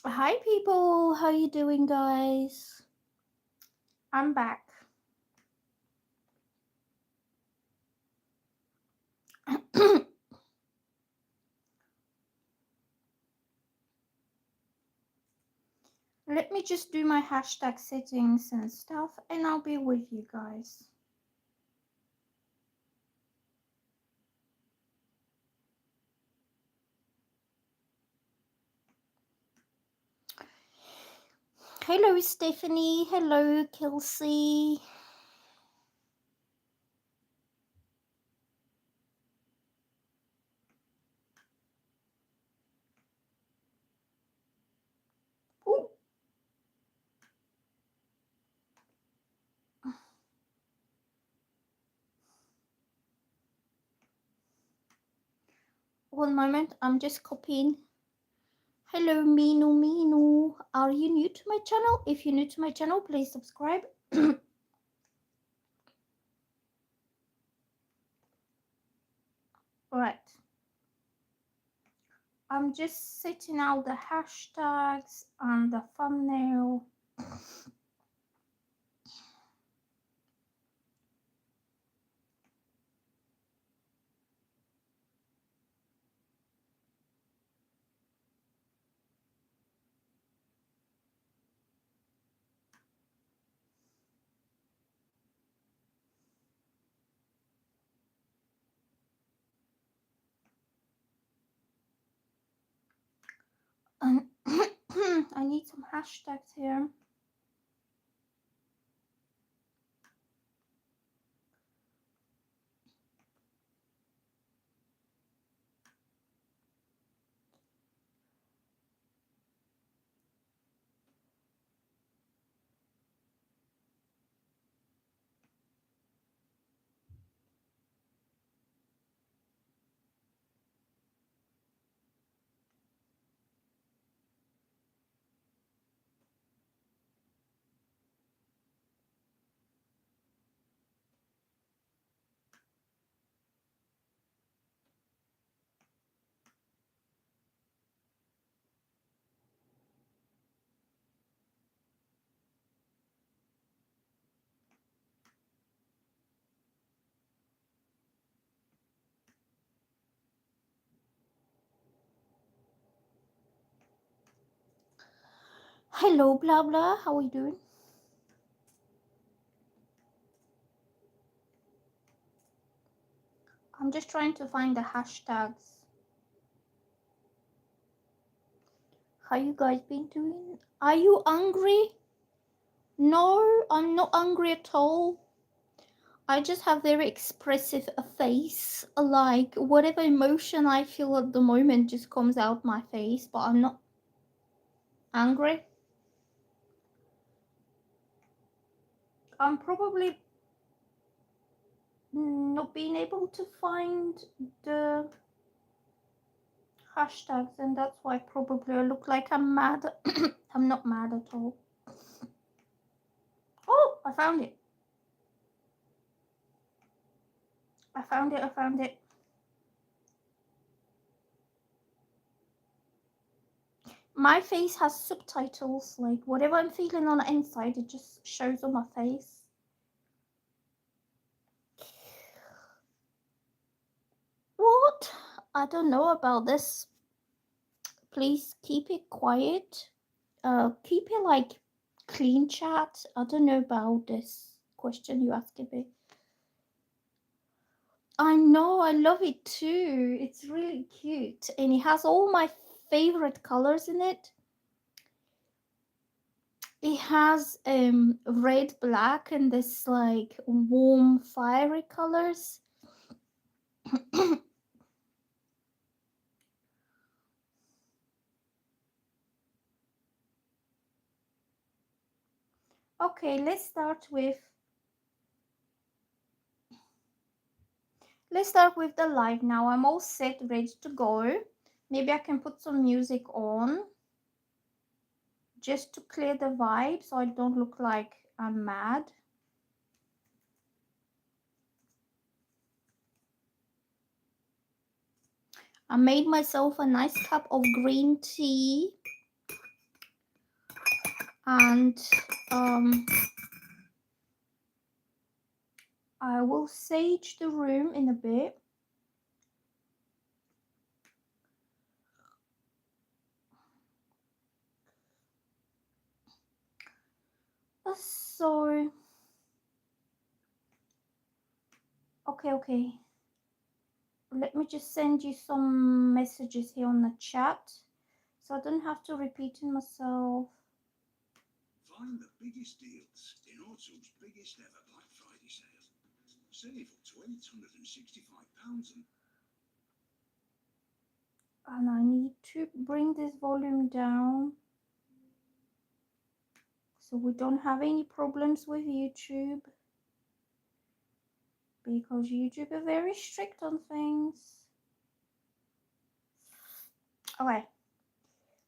Hi people, how you doing guys? I'm back. Let me just do my hashtag settings and stuff and I'll be with you guys. Hello Stephanie, hello Kelsey. Ooh. One moment, I'm just copying. Hello Minu Minu, are you new to my channel? If you're new to my channel, please subscribe. Right. I'm just setting out the hashtags and the thumbnail. I need some hashtags here. Hello, blah blah. How are you doing? I'm just trying to find the hashtags. How you guys been doing? Are you hungry? No, I'm not hungry at all. I just have very expressive face. Like whatever emotion I feel at the moment just comes out my face, but I'm not angry. I'm probably not being able to find the hashtags, and that's why probably I look like I'm mad. I'm not mad at all. Oh, I found it. I found it. I found it. My face has subtitles. Like whatever I'm feeling on the inside, it just shows on my face. What? I don't know about this. Please keep it quiet. Keep it like clean chat. I don't know about this question you asked me. I know, I love it too. It's really cute. And it has all my favorite colors in it. It has red, black, and this like warm, fiery colors. Okay, let's start with the live now. I'm all set, ready to go. Maybe I can put some music on just to clear the vibe so I don't look like I'm mad. I made myself a nice cup of green tea. And I will sage the room in a bit. So, okay. Let me just send you some messages here on the chat, so I don't have to repeat myself. Find the biggest deals in Autumn's biggest ever Black Friday sale. Save up to £865 And I need to bring this volume down so we don't have any problems with YouTube, because YouTube are very strict on things. Okay,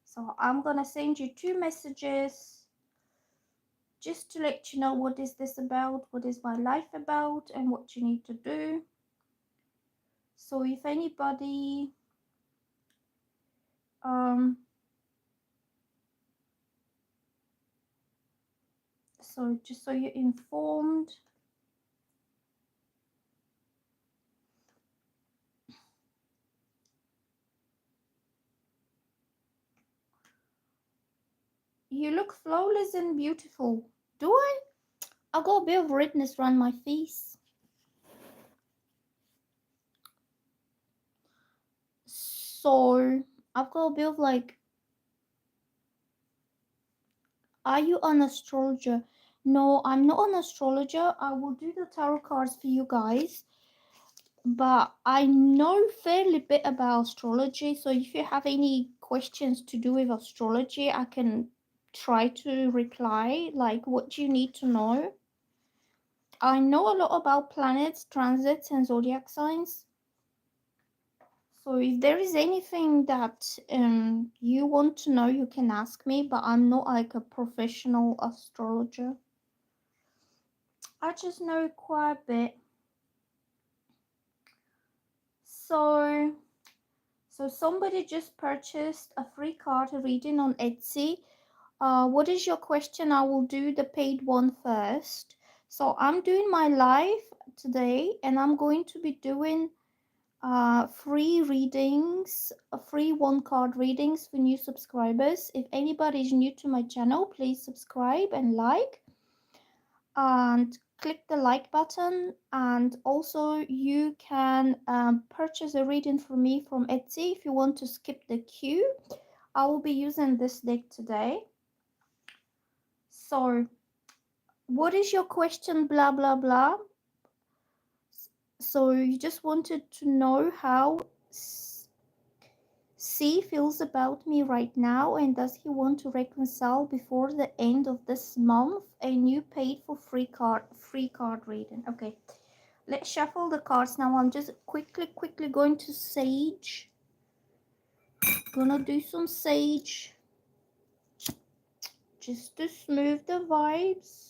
so I'm gonna send you 2 messages just to let you know what is this about, what is my life about, and what you need to do. So if anybody so just so you're informed. You look flawless and beautiful. Do I? I got a bit of redness around my face. So I've got a bit of like, are you an astrologer? No, I'm not an astrologer. I will do the tarot cards for you guys, but I know fairly bit about astrology. So if you have any questions to do with astrology, I can try to reply. Like, what do you need to know? I know a lot about planets, transits, and zodiac signs. So if there is anything that you want to know, you can ask me, but I'm not like a professional astrologer. I just know quite a bit. So somebody just purchased a free card reading on Etsy. What is your question? I will do the paid one first. So I'm doing my live today, and I'm going to be doing free readings, free 1 card readings for new subscribers. If anybody is new to my channel, please subscribe and like, and click the like button. And also you can purchase a reading from me from Etsy if you want to skip the queue. I will be using this deck today. So what is your question, blah blah blah? So you just wanted to know how C feels about me right now, and does he want to reconcile before the end of this month? A new paid for free card reading. Okay, let's shuffle the cards now. I'm just quickly going to sage. Gonna do some sage just to smooth the vibes.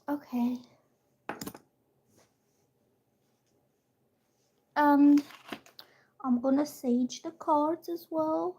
Okay. I'm gonna sage the cards as well.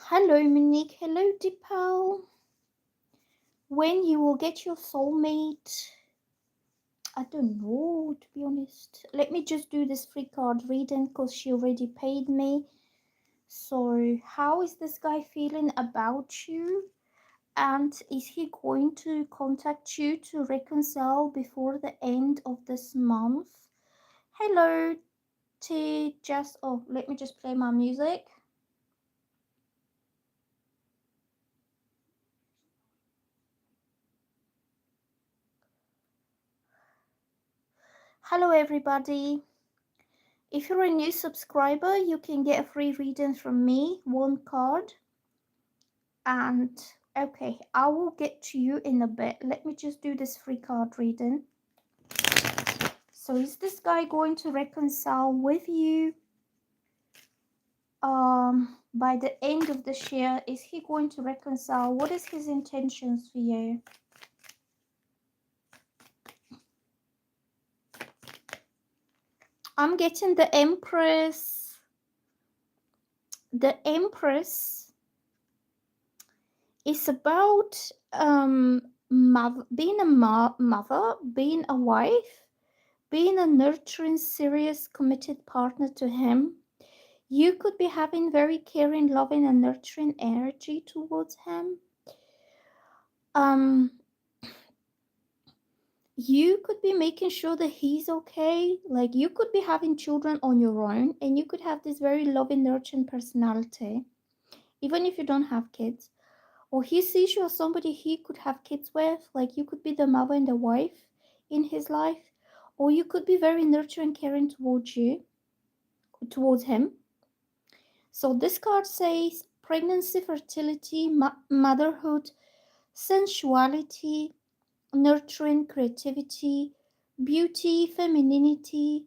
Hello, Monique. Hello, Deepal. When you will get your soulmate? I don't know, to be honest. Let me just do this free card reading because she already paid me. So how is this guy feeling about you? And is he going to contact you to reconcile before the end of this month? Hello, T. Just oh, let me just play my music. Hello, everybody. If you're a new subscriber, you can get a free reading from me, one card. And okay, I will get to you in a bit. Let me just do this free card reading. So is this guy going to reconcile with you by the end of this year? Is he going to reconcile? What is his intentions for you? I'm getting the Empress. The Empress is about being a mother, being a wife, being a nurturing, serious, committed partner to him. You could be having very caring, loving, and nurturing energy towards him. Um, you could be making sure that he's okay. Like you could be having children on your own, and you could have this very loving, nurturing personality, even if you don't have kids. Or he sees you as somebody he could have kids with. Like you could be the mother and the wife in his life, or you could be very nurturing, caring towards you, towards him. So this card says pregnancy, fertility, motherhood, sensuality, nurturing, creativity, beauty, femininity,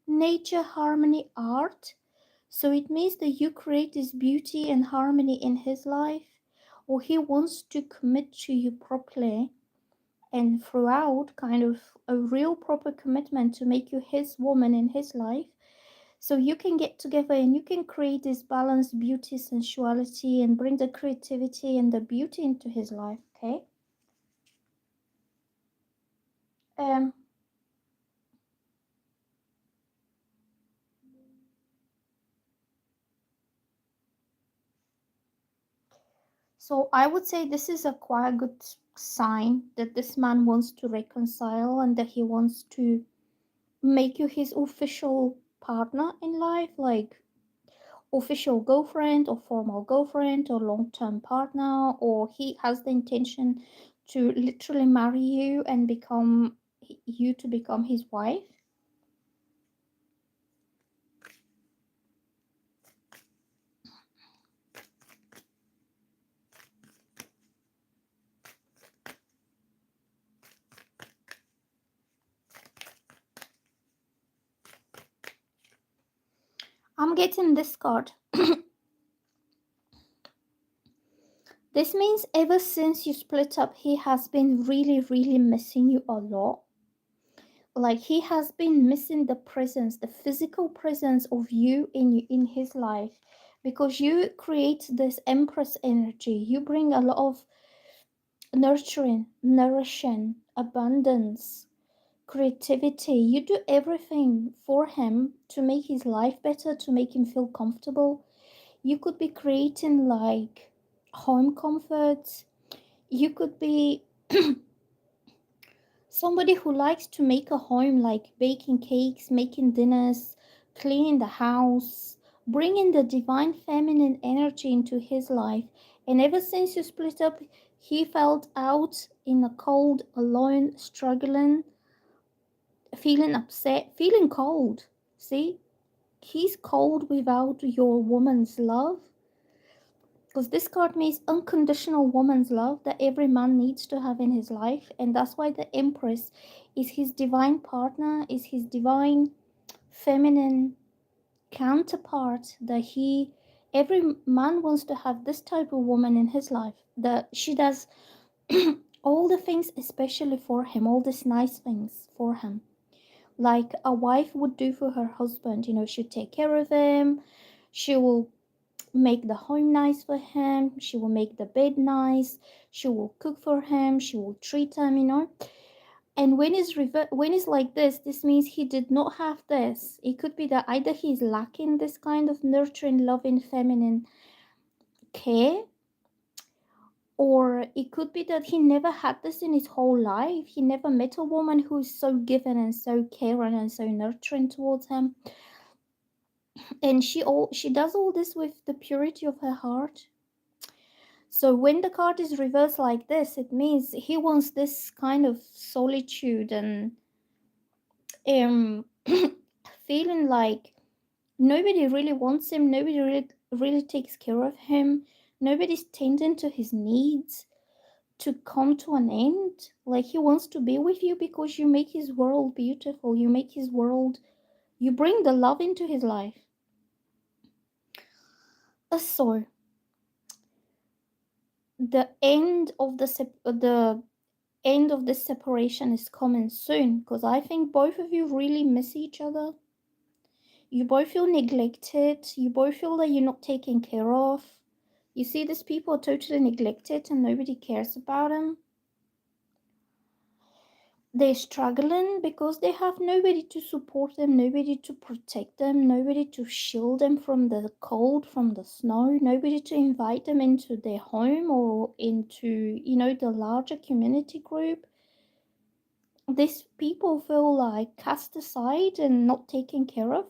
nature, harmony, art. So it means that you create this beauty and harmony in his life, or he wants to commit to you properly and throughout kind of a real proper commitment to make you his woman in his life. So you can get together and you can create this balanced beauty, sensuality, and bring the creativity and the beauty into his life. Okay. Um. So I would say this is a quite good sign that this man wants to reconcile and that he wants to make you his official partner in life, like official girlfriend or formal girlfriend or long-term partner, or he has the intention to literally marry you and become you to become his wife. I'm getting this card. This means ever since you split up, he has been really, really missing you a lot. Like he has been missing the presence, the physical presence of you in his life, because you create this empress energy. You bring a lot of nurturing, nourishing, abundance, creativity. You do everything for him to make his life better, to make him feel comfortable. You could be creating like home comforts. You could be somebody who likes to make a home, like baking cakes, making dinners, cleaning the house, bringing the divine feminine energy into his life. And ever since you split up, he felt out in the cold, alone, struggling, feeling upset, feeling cold. See, he's cold without your woman's love. Because this card means unconditional woman's love that every man needs to have in his life. And that's why the Empress is his divine partner, is his divine feminine counterpart that every man wants to have this type of woman in his life. That she does all the things especially for him, all these nice things for him. Like a wife would do for her husband, she'd take care of him, she will make the home nice for him, she will make the bed nice, she will cook for him, she will treat him. And when it's like this means he did not have this. It could be that either he's lacking this kind of nurturing, loving, feminine care, Or it could be that he never had this in his whole life. He never met a woman who is so giving and so caring and so nurturing towards him. And she does all this with the purity of her heart. So when the card is reversed like this, it means he wants this kind of solitude and um feeling like nobody really wants him, nobody really takes care of him, nobody's tending to his needs to come to an end. Like he wants to be with you because you make his world beautiful, you make his world, you bring the love into his life. So the end of the end of this separation is coming soon, because I think both of you really miss each other. You both feel neglected, you both feel that you're not taken care of. You see, these people are totally neglected and nobody cares about them. They're struggling because they have nobody to support them, nobody to protect them, nobody to shield them from the cold, from the snow, nobody to invite them into their home or into, the larger community group. These people feel like cast aside and not taken care of.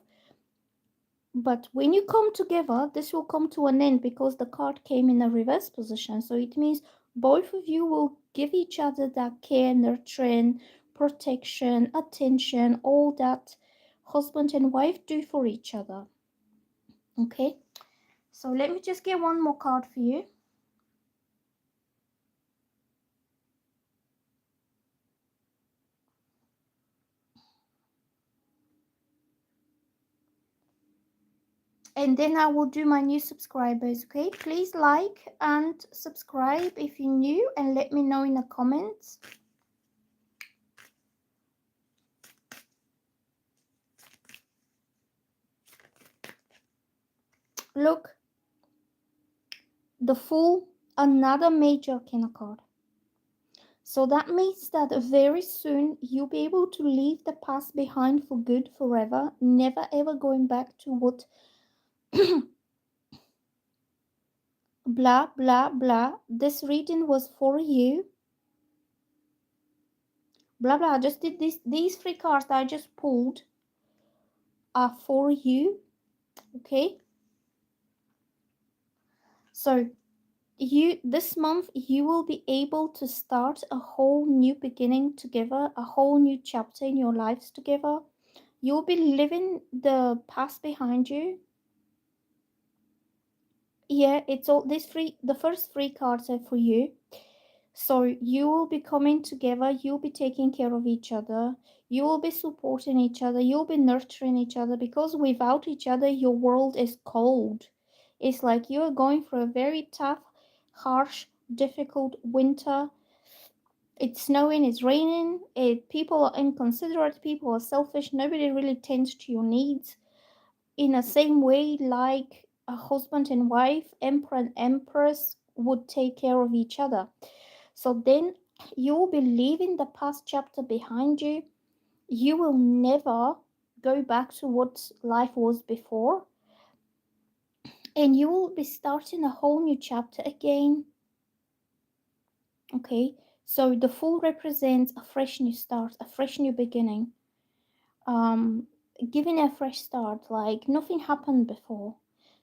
But when you come together, this will come to an end because the card came in a reverse position. So it means both of you will give each other that care, nurturing, protection, attention, all that husband and wife do for each other. Okay, so let me just get one more card for you. And then I will do my new subscribers. Okay, please like and subscribe if you're new and let me know in the comments. Look, the Fool, another major arcana card. So that means that very soon you'll be able to leave the past behind for good forever, never ever going back to what blah blah blah. This reading was for you. Blah blah. I just did this. These three cards that I just pulled are for you. Okay. So this month you will be able to start a whole new beginning together, a whole new chapter in your lives together. You'll be leaving the past behind you. Yeah, it's all these three, the first three cards are for you. So you will be coming together, you'll be taking care of each other, you will be supporting each other, you'll be nurturing each other, because without each other your world is cold. It's like you're going through a very tough, harsh, difficult winter. It's snowing, it's raining, people are inconsiderate, people are selfish, nobody really tends to your needs in the same way like a husband and wife, emperor and empress would take care of each other. So then you will be leaving the past chapter behind you. You will never go back to what life was before, and you will be starting a whole new chapter again. Okay, so the Fool represents a fresh new start, a fresh new beginning, um, giving a fresh start, like nothing happened before.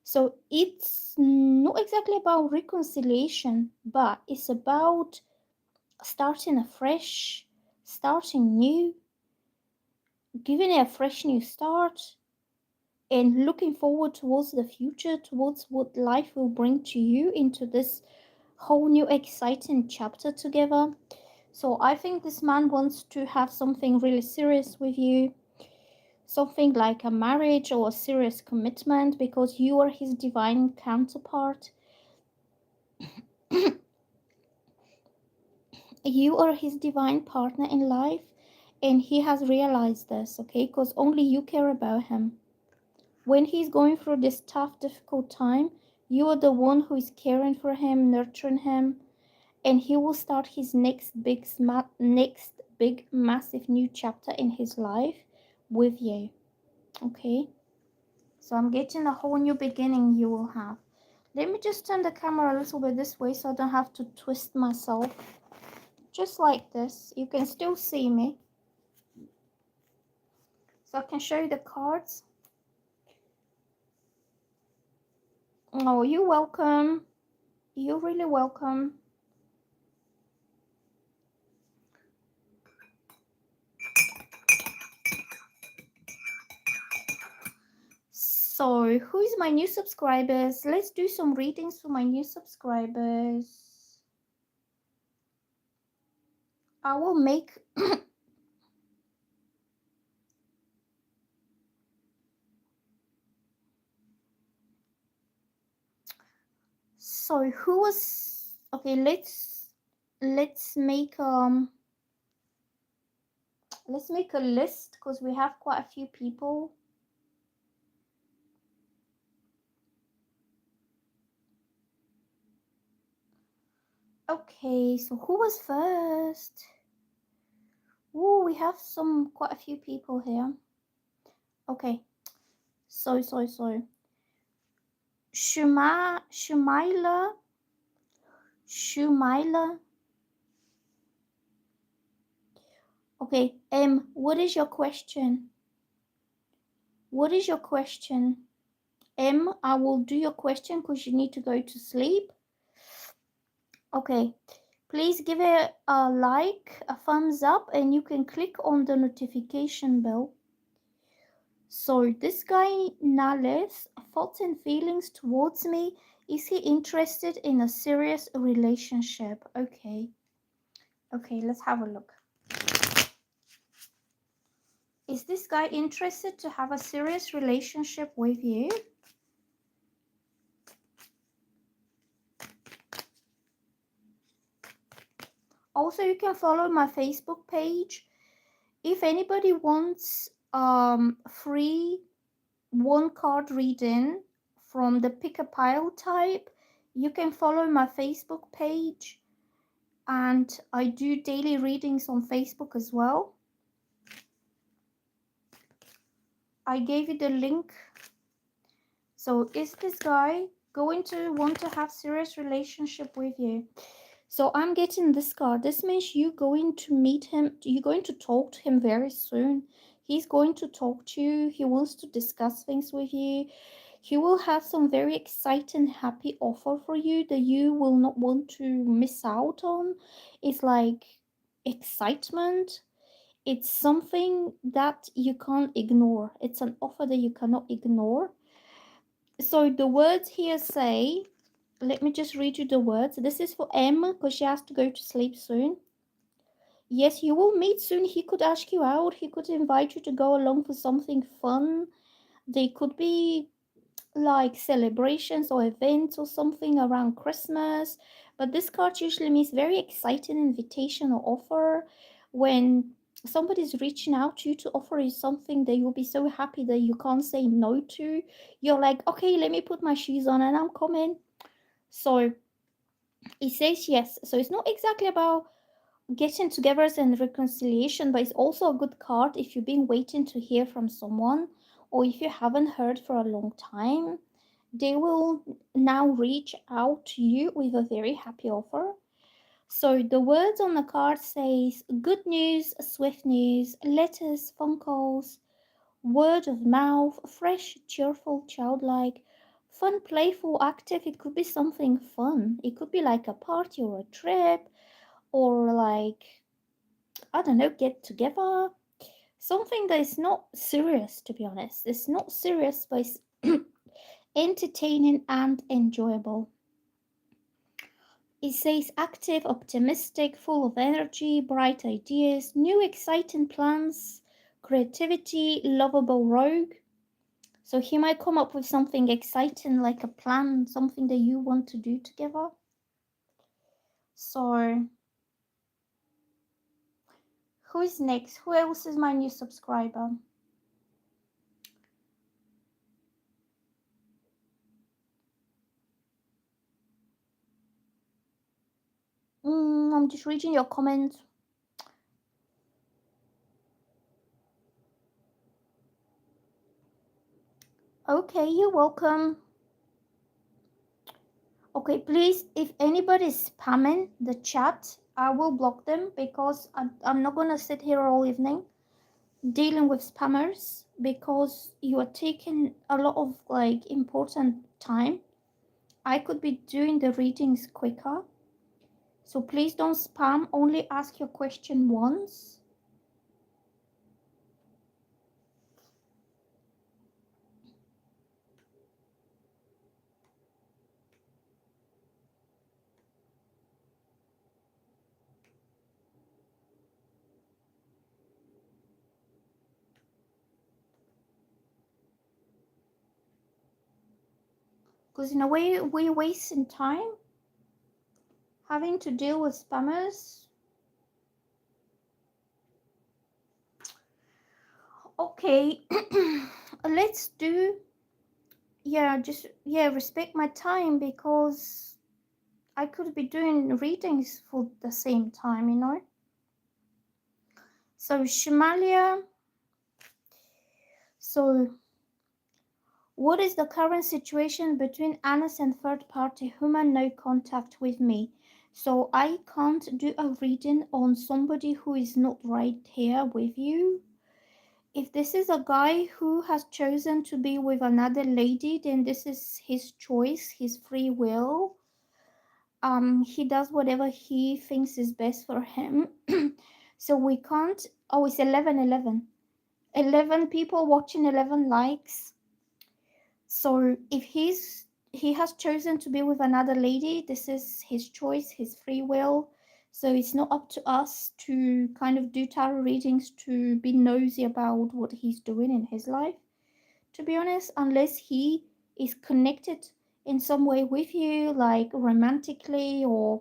So it's not exactly about reconciliation, but it's about starting afresh, starting new, giving it a fresh new start, and looking forward towards the future, towards what life will bring to you into this whole new exciting chapter together. So I think this man wants to have something really serious with you, something like a marriage or a serious commitment, because you are his divine counterpart. You are his divine partner in life, and he has realized this, okay? Because only you care about him. When he's going through this tough, difficult time, you are the one who is caring for him, nurturing him, and he will start his next big, massive new chapter in his life with you, okay? So I'm getting a whole new beginning you will have. Let me just turn the camera a little bit this way so I don't have to twist myself. Just like this. You can still see me. So I can show you the cards. Oh, you're welcome. You're really welcome. So, who is my new subscribers? Let's do some readings for my new subscribers. I will make so who was okay, let's make let's make a list because we have quite a few people. Okay, so who was first? Oh, we have quite a few people here. Okay, so Shumaila. Okay, what is your question? What is your question? I will do your question because you need to go to sleep. Okay, please give it a like, a thumbs up, and you can click on the notification bell. So this guy, Nales, thoughts and feelings towards me. Is he interested in a serious relationship? Okay. Okay, let's have a look. Is this guy interested to have a serious relationship with you? Also, you can follow my Facebook page. If anybody wants free one card reading from the pick a pile type, you can follow my Facebook page, and I do daily readings on Facebook as well. I gave you the link. So is this guy going to want to have serious relationship with you? So I'm getting this card. This means you're going to meet him. You're going to talk to him very soon. He's going to talk to you. He wants to discuss things with you. He will have some very exciting, happy offer for you that you will not want to miss out on. It's like excitement. It's something that you can't ignore. It's an offer that you cannot ignore. So the words here say, let me just read you the words. This is for M because she has to go to sleep soon. Yes, you will meet soon. He could ask you out. He could invite you to go along for something fun. They could be like celebrations or events or something around Christmas. But this card usually means very exciting invitation or offer. When somebody's reaching out to you to offer you something that you'll be so happy that you can't say no to, you're like, okay, let me put my shoes on and I'm coming. So it says yes. So it's not exactly about getting together and reconciliation, but it's also a good card if you've been waiting to hear from someone, or if you haven't heard for a long time. They will now reach out to you with a very happy offer. So the words on the card says good news, swift news, letters, phone calls, word of mouth, fresh, cheerful, childlike, fun, playful, active. It could be something fun. It could be like a party or a trip, or like, I don't know, get together. Something that is not serious, to be honest. It's not serious, but it's entertaining and enjoyable. It says active, optimistic, full of energy, bright ideas, new exciting plans, creativity, lovable rogue. So he might come up with something exciting like a plan, something that you want to do together. So who is next? Who else is my new subscriber? I'm just reading your comments. Okay, you're welcome. Okay, please, if anybody is spamming the chat, I will block them because I'm not gonna sit here all evening dealing with spammers because you are taking a lot of like important time. I could be doing the readings quicker. So please don't spam, only ask your question once. Because in a way, we're wasting time having to deal with spammers. Okay, let's do, yeah, just, yeah, respect my time because I could be doing readings for the same time, you know? So, Shimalia, so what is the current situation between Anas and third party human no contact with me? So, I can't do a reading on somebody who is not right here with you. If this is a guy who has chosen to be with another lady, then this is his choice, his free will. He does whatever he thinks is best for him. So we can't. Oh, it's 11 people watching, 11 likes. So if he has chosen to be with another lady, this is his choice, his free will. So it's not up to us to kind of do tarot readings to be nosy about what he's doing in his life, to be honest, unless he is connected in some way with you, like romantically or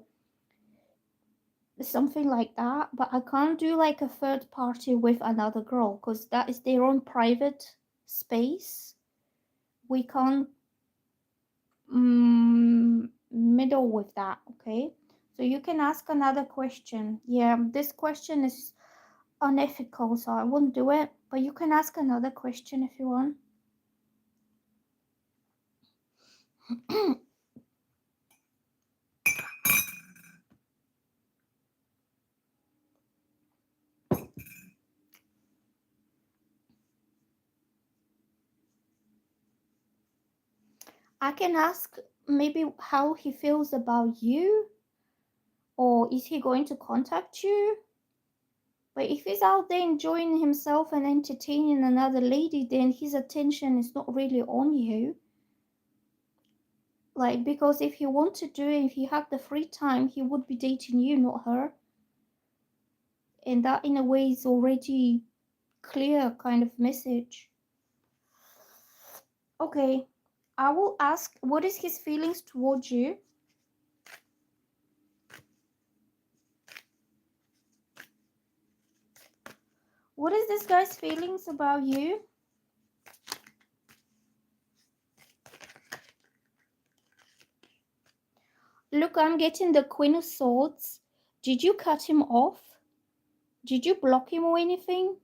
something like that. But I can't do like a third party with another girl because that is their own private space. We can't middle with that, okay? So you can ask another question. Yeah, this question is unethical, so I won't do it, but you can ask another question if you want. I can ask maybe how he feels about you, or is he going to contact you? But if he's out there enjoying himself and entertaining another lady, then his attention is not really on you. Like, because if he wanted to, if he had the free time, he would be dating you, not her. And that, in a way, is already clear kind of message. Okay, I will ask, what is his feelings towards you? What is this guy's feelings about you? Look, I'm getting the Queen of Swords. Did you cut him off? Did you block him or anything?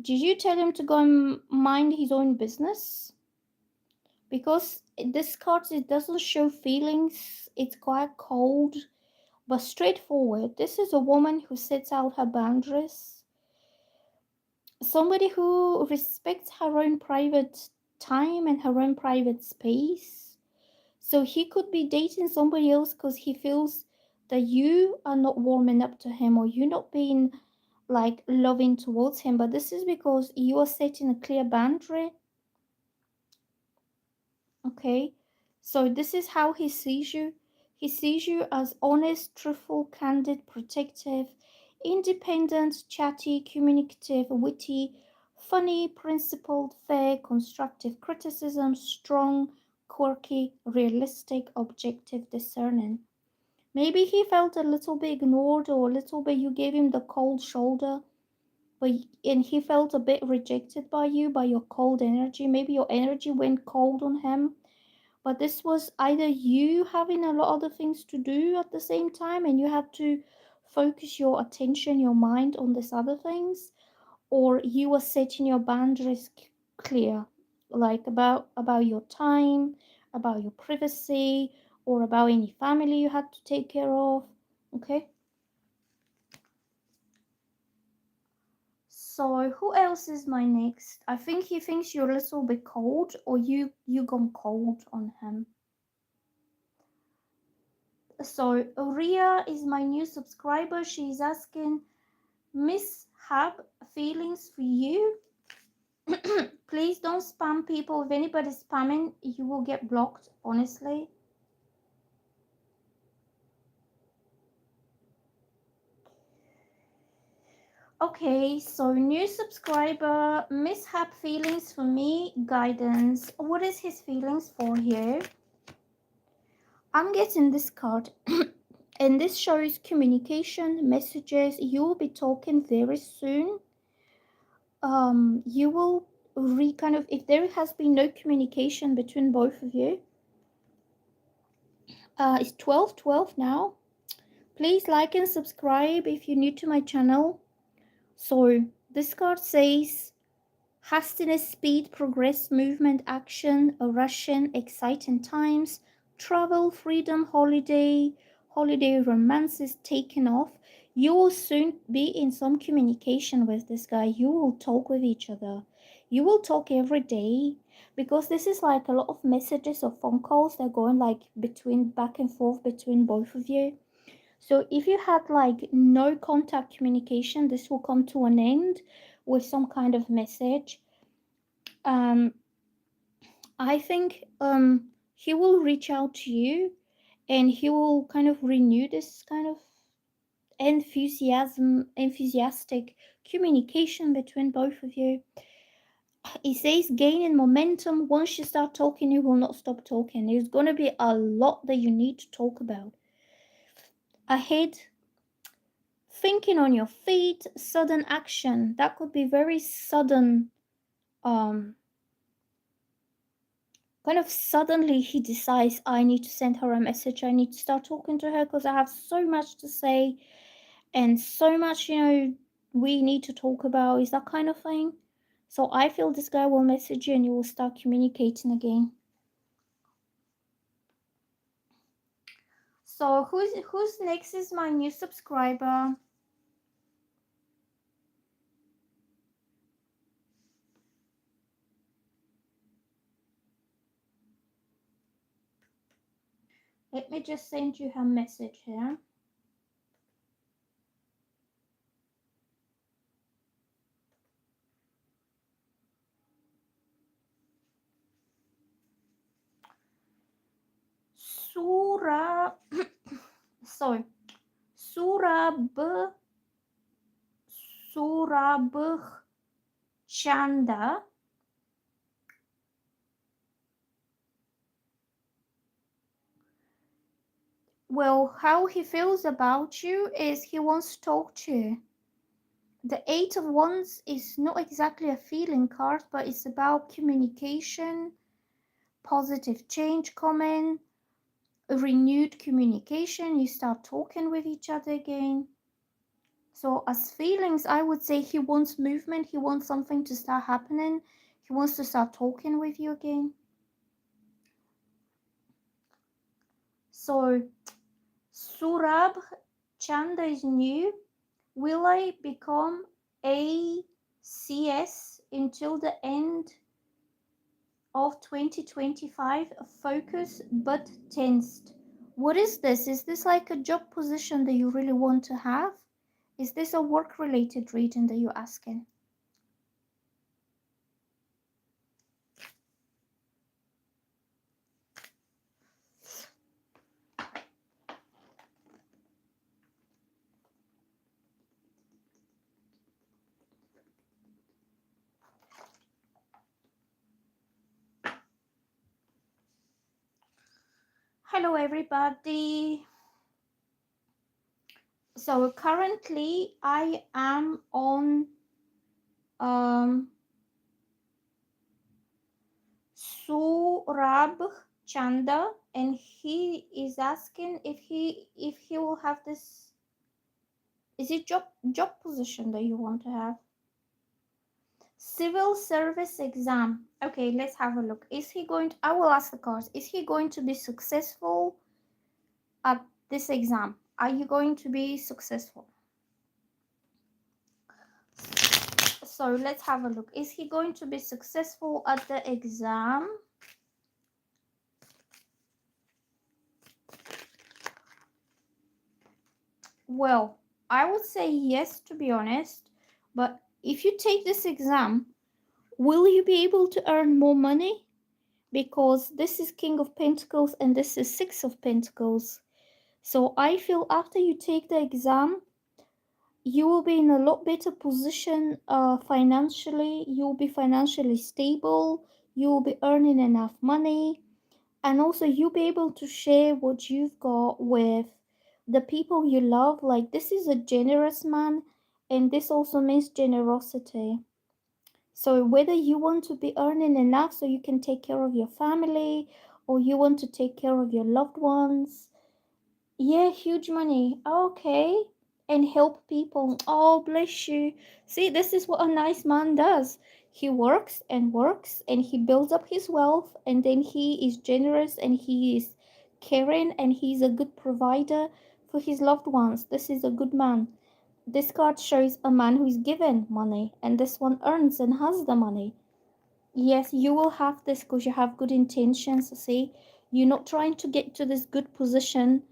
Did you tell him to go and mind his own business? Because this card, it doesn't show feelings. It's quite cold, but straightforward. This is a woman who sets out her boundaries. Somebody who respects her own private time and her own private space. So he could be dating somebody else because he feels that you are not warming up to him or you're not being like loving towards him. But this is because you are setting a clear boundary. Okay, so this is how he sees you. He sees you as honest, truthful, candid, protective, independent, chatty, communicative, witty, funny, principled, fair, constructive criticism, strong, quirky, realistic, objective, discerning. Maybe he felt a little bit ignored or a little bit you gave him the cold shoulder, but and he felt a bit rejected by you, by your cold energy. Maybe your energy went cold on him, but this was either you having a lot of other things to do at the same time and you had to focus your attention, your mind on these other things, or you were setting your boundaries clear, like about your time, about your privacy, or about any family you had to take care of. Okay. So who else is my next? I think he thinks you're a little bit cold, or you gone cold on him. So Ria is my new subscriber. She's asking, Miss Hab, feelings for you. Please don't spam people. If anybody's spamming, you will get blocked, honestly. Okay, so new subscriber, mishap feelings for me, guidance. What is his feelings for here? I'm getting this card and this shows communication, messages. You will be talking very soon. You will kind of, if there has been no communication between both of you, it's 12:12 now. Please like and subscribe if you're new to my channel. So this card says hastiness, speed, progress, movement, action, a rushing, exciting times, travel, freedom, holiday romance is taken off. You will soon be in some communication with this guy. You will talk with each other. You will talk every day because this is like a lot of messages or phone calls that are going like between back and forth between both of you. So if you had like no contact communication, this will come to an end with some kind of message. um I think he will reach out to you and he will kind of renew this kind of enthusiastic communication between both of you. He says gaining momentum. Once you start talking, you will not stop talking. There's going to be a lot that you need to talk about ahead. Thinking on your feet, sudden action. That could be very sudden. um Kind of suddenly he decides, I need to send her a message, I need to start talking to her because I have so much to say and so much, we need to talk about, is that kind of thing. So I feel this guy will message you and you will start communicating again. So who's next is my new subscriber. Let me just send you her message here. Sura so Surab Surabh Chanda. Well, how he feels about you is he wants to talk to you. The Eight of Wands is not exactly a feeling card, but it's about communication, positive change coming, renewed communication. You start talking with each other again. So as feelings, I would say he wants movement. He wants something to start happening. He wants to start talking with you again. So Surab Chanda is new. Will I become ACS until the end of 2025? Focus but tensed. What is this? Is this like a job position that you really want to have? Is this a work related reading that you're asking? Hello everybody. So currently I am on Surab Chanda and he is asking if he will have this. Is it job position that you want to have? Civil service exam. Okay, let's have a look. Is he going to, I will ask the cards. Is he going to be successful? at this exam? Are you going to be successful? So let's have a look. Is he going to be successful at the exam? Well, I would say yes, to be honest. But if you take this exam, will you be able to earn more money? Because this is King of Pentacles and this is Six of Pentacles. So I feel after you take the exam, you will be in a lot better position financially. You will be financially stable. You will be earning enough money. And also you'll be able to share what you've got with the people you love. Like, this is a generous man, and this also means generosity. So whether you want to be earning enough so you can take care of your family, or you want to take care of your loved ones, yeah, huge money. Okay. And help people. Oh, bless you. See, this is what a nice man does. He works and he builds up his wealth, and then he is generous and he is caring and he's a good provider for his loved ones. This is a good man. This card shows a man who is given money, and this one earns and has the money. Yes, you will have this because you have good intentions. See, you're not trying to get to this good position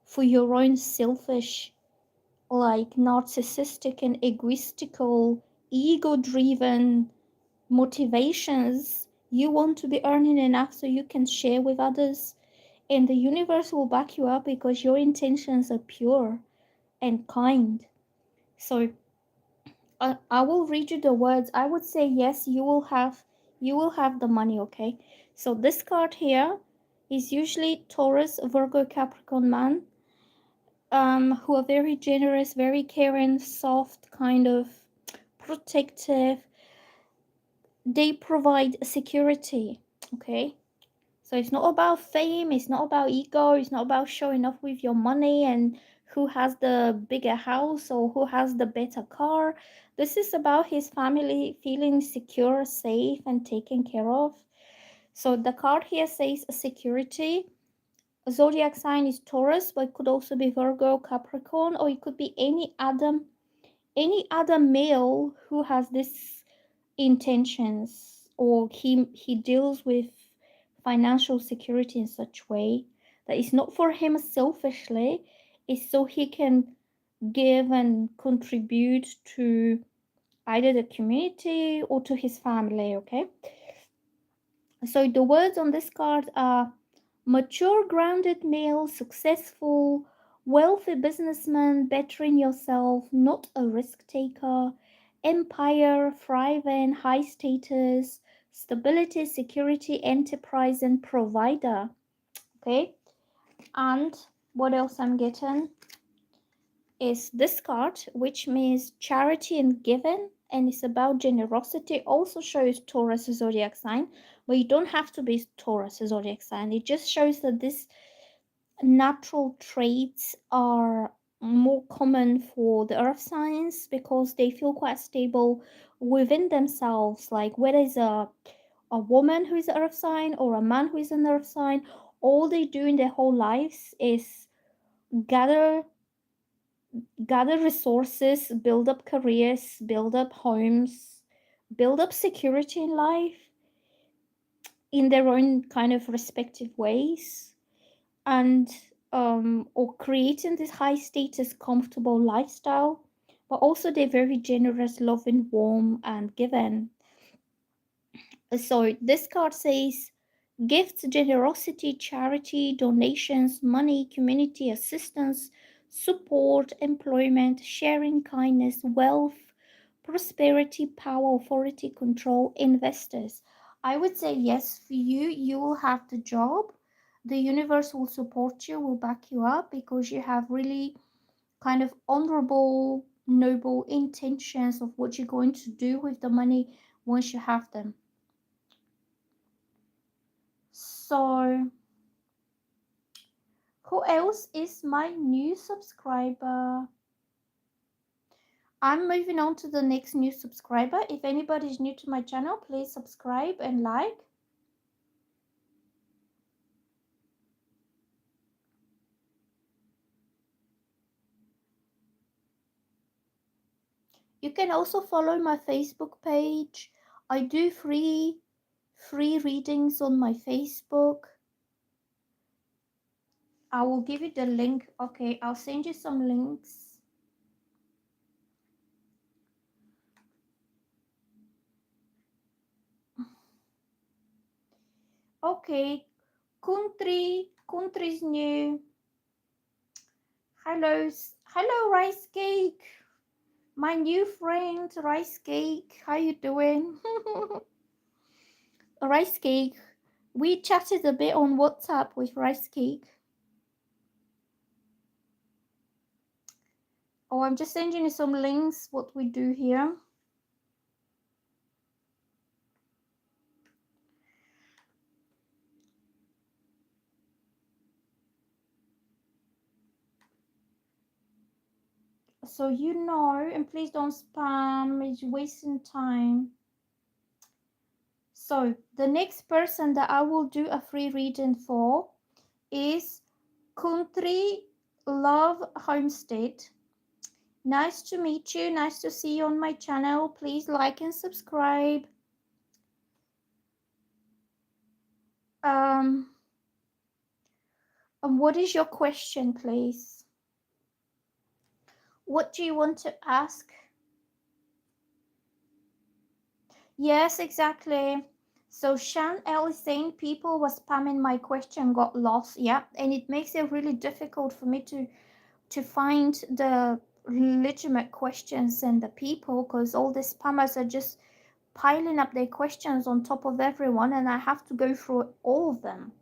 for your own selfish, like narcissistic and egoistical, ego driven motivations. You want to be earning enough so you can share with others, and the universe will back you up because your intentions are pure and kind. So I will read you the words. I would say yes, you will have the money, okay? So this card here is usually Taurus, Virgo, Capricorn man, who are very generous, very caring, soft, kind of protective. They provide security, okay? So it's not about fame, it's not about ego, it's not about showing off with your money and who has the bigger house or who has the better car. This is about his family feeling secure, safe, and taken care of. So the card here says security. Zodiac sign is Taurus, but it could also be Virgo, Capricorn, or it could be any other male who has this intentions, or he deals with financial security in such way that it's not for him selfishly, it's so he can give and contribute to either the community or to his family, okay? So the words on this card are mature, grounded male, successful, wealthy businessman, bettering yourself, not a risk taker, empire, thriving, high status, stability, security, enterprise, and provider. Okay, and what else I'm getting is this card, which means charity and giving, and it's about generosity. Also shows Taurus zodiac sign, but you don't have to be Taurus zodiac sign. It just shows that this natural traits are more common for the earth signs because they feel quite stable within themselves. Like whether it's a woman who is an earth sign or a man who is an earth sign, all they do in their whole lives is gather gather resources, build up careers, build up homes, build up security in life in their own kind of respective ways, and or creating this high status comfortable lifestyle. But also they're very generous, loving, warm, and giving. So this card says gifts, generosity, charity, donations, money, community assistance, support, employment, sharing, kindness, wealth, prosperity, power, authority, control, investors. I would say yes for you. You will have the job. The universe will support you, will back you up because you have really kind of honorable, noble intentions of what you're going to do with the money once you have them. So, who else is my new subscriber? I'm moving on to the next new subscriber. If anybody is new to my channel, please subscribe and like. You can also follow my Facebook page. I do free readings on my Facebook. I will give you the link. Okay, I'll send you some links. Okay, country's new. Hello, rice cake. My new friend, rice cake. How you doing? Rice cake. We chatted a bit on WhatsApp with rice cake. Oh, I'm just sending you some links. What we do here. So you know, and please don't spam. It's wasting time. So the next person that I will do a free reading for is Country Love Homestead. Nice to meet you. Nice to see you on my channel. Please like and subscribe. Um, and what is your question, please? What do you want to ask? Yes, exactly. So Shan L is saying people were spamming my question, got lost. Yeah, and it makes it really difficult for me to find the legitimate questions and the people, because all the spammers are just piling up their questions on top of everyone, and I have to go through all of them.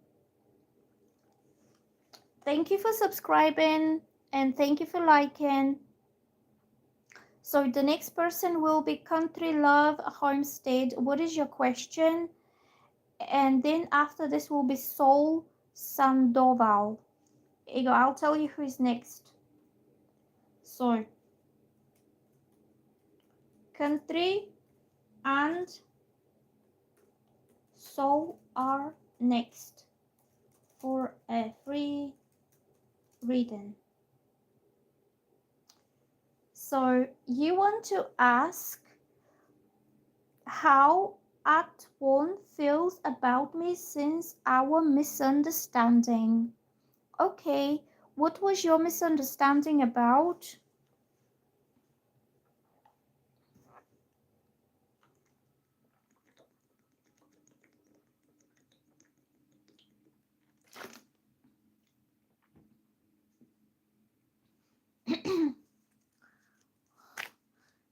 Thank you for subscribing and thank you for liking. So the next person will be Country Love Homestead. What is your question? And then after this will be Soul Sandoval. I'll tell you who is next. So Country and Soul are next for a free reading. So you want to ask how Act 1 feels about me since our misunderstanding. Okay, what was your misunderstanding about?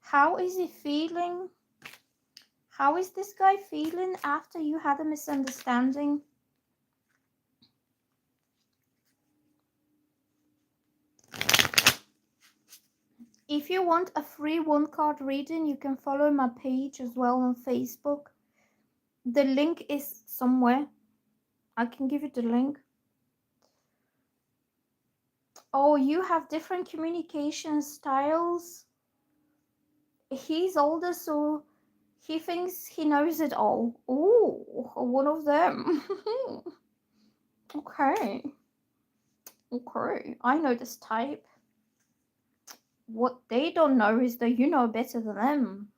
How is he feeling? How is this guy feeling after you had a misunderstanding? If you want a free one card reading, you can follow my page as well on Facebook. The link is somewhere. I can give you the link. Oh, you have different communication styles. He's older, so he thinks he knows it all. Ooh, one of them. Okay. Okay, I know this type. What they don't know is that you know better than them.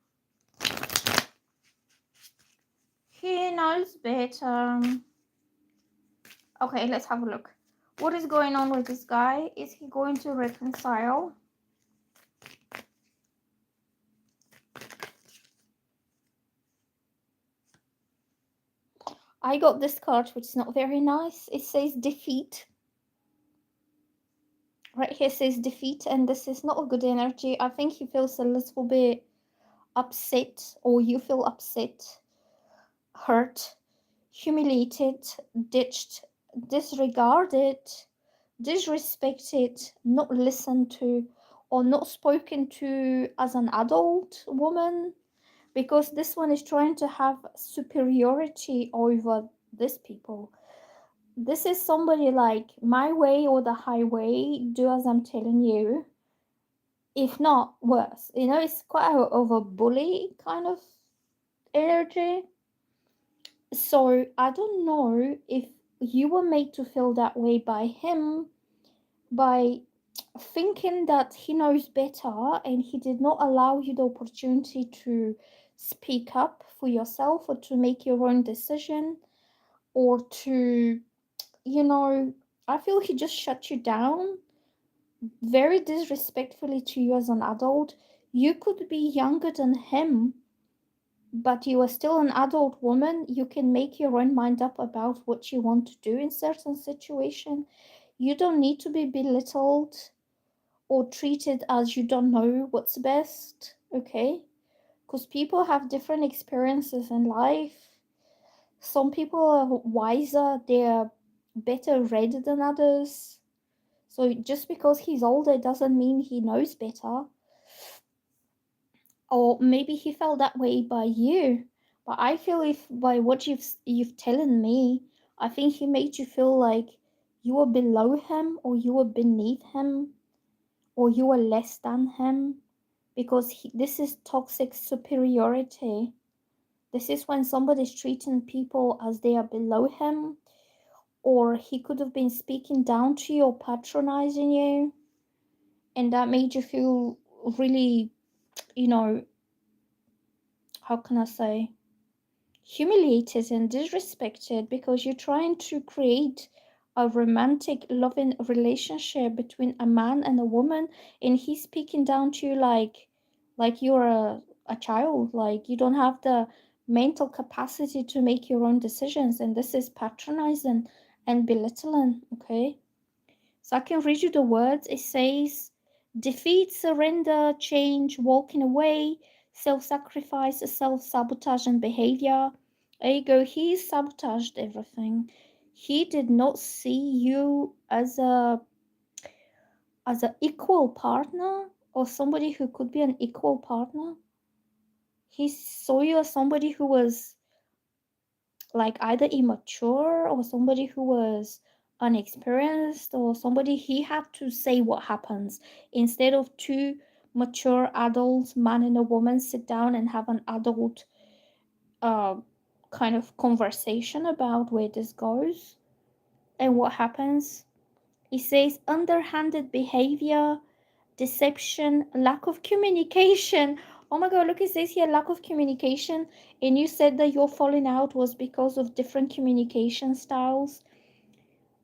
He knows better. Okay, let's have a look. What is going on with this guy? Is he going to reconcile? I got this card, which is not very nice. It says defeat. Right here says defeat, and this is not a good energy. I think he feels a little bit upset, or you feel upset, hurt, humiliated, ditched, disregarded, disrespected, not listened to, or not spoken to as an adult woman, because this one is trying to have superiority over these people. This is somebody like my way or the highway, do as I'm telling you, if not worse. You know, it's quite of a bully kind of energy. So I don't know if you were made to feel that way by him, by thinking that he knows better and he did not allow you the opportunity to speak up for yourself or to make your own decision or to, you know, I feel he just shut you down very disrespectfully to you as an adult. You could be younger than him, but you are still an adult woman. You can make your own mind up about what you want to do in certain situation. You don't need to be belittled or treated as you don't know what's best, okay? Because people have different experiences in life. Some people are wiser, they're better read than others. So just because he's older doesn't mean he knows better. Or maybe he felt that way by you. But I feel if by what you've telling me, I think he made you feel like you were below him or you were beneath him or you were less than him because this is toxic superiority. This is when somebody's treating people as they are below him, or he could have been speaking down to you or patronizing you, and that made you feel really, you know, how can I say, humiliated and disrespected because you're trying to create a romantic loving relationship between a man and a woman and he's speaking down to you like you're a child, like you don't have the mental capacity to make your own decisions, and this is patronizing and belittling, okay? So I can read you the words. It says defeat, surrender, change, walking away, self sacrifice, self sabotage, and behavior. There you go. He sabotaged everything. He did not see you as a equal partner or somebody who could be an equal partner. He saw you as somebody who was like either immature or somebody who was unexperienced or somebody he had to say what happens instead of two mature adults, man and a woman, sit down and have an adult uh, kind of conversation about where this goes and what happens. He says underhanded behavior, deception, lack of communication. Oh my god, look, it says here lack of communication. And you said that your falling out was because of different communication styles.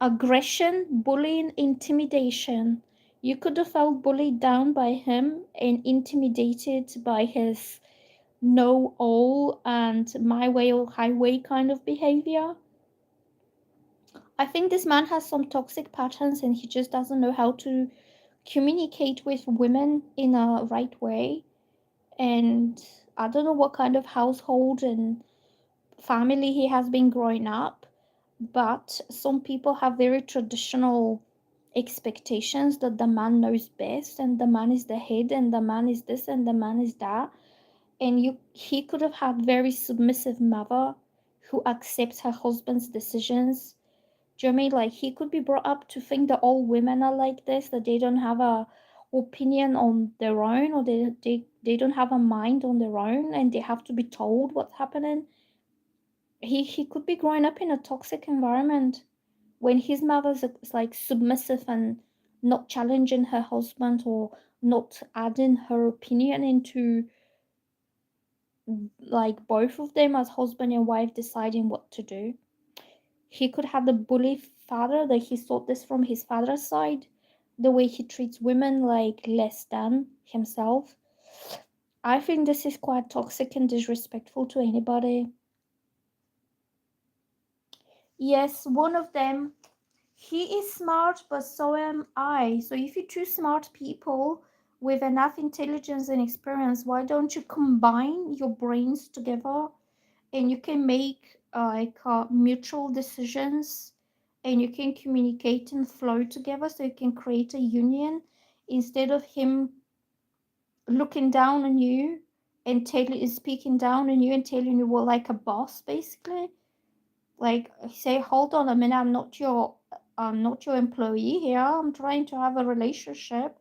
Aggression, bullying, intimidation. You could have felt bullied down by him and intimidated by his know all and my way or highway kind of behavior. I think this man has some toxic patterns and he just doesn't know how to communicate with women in a right way. And I don't know what kind of household and family he has been growing up, but some people have very traditional expectations that the man knows best and the man is the head and the man is this and the man is that. And he could have had very submissive mother who accepts her husband's decisions. Do you know what I mean? Like he could be brought up to think that all women are like this, that they don't have a opinion on their own, or they don't have a mind on their own and they have to be told what's happening. He could be growing up in a toxic environment when his mother's like submissive and not challenging her husband or not adding her opinion into like both of them as husband and wife deciding what to do. He could have the bully father that he saw this from his father's side, the way he treats women like less than himself. I think this is quite toxic and disrespectful to anybody. Yes, one of them, he is smart, but so am I. So if you two smart people with enough intelligence and experience, why don't you combine your brains together and you can make mutual decisions and you can communicate and flow together so you can create a union instead of him looking down on you and speaking down on you and telling you what like a boss basically. Like say, hold on a minute, I'm not your employee here. I'm trying to have a relationship.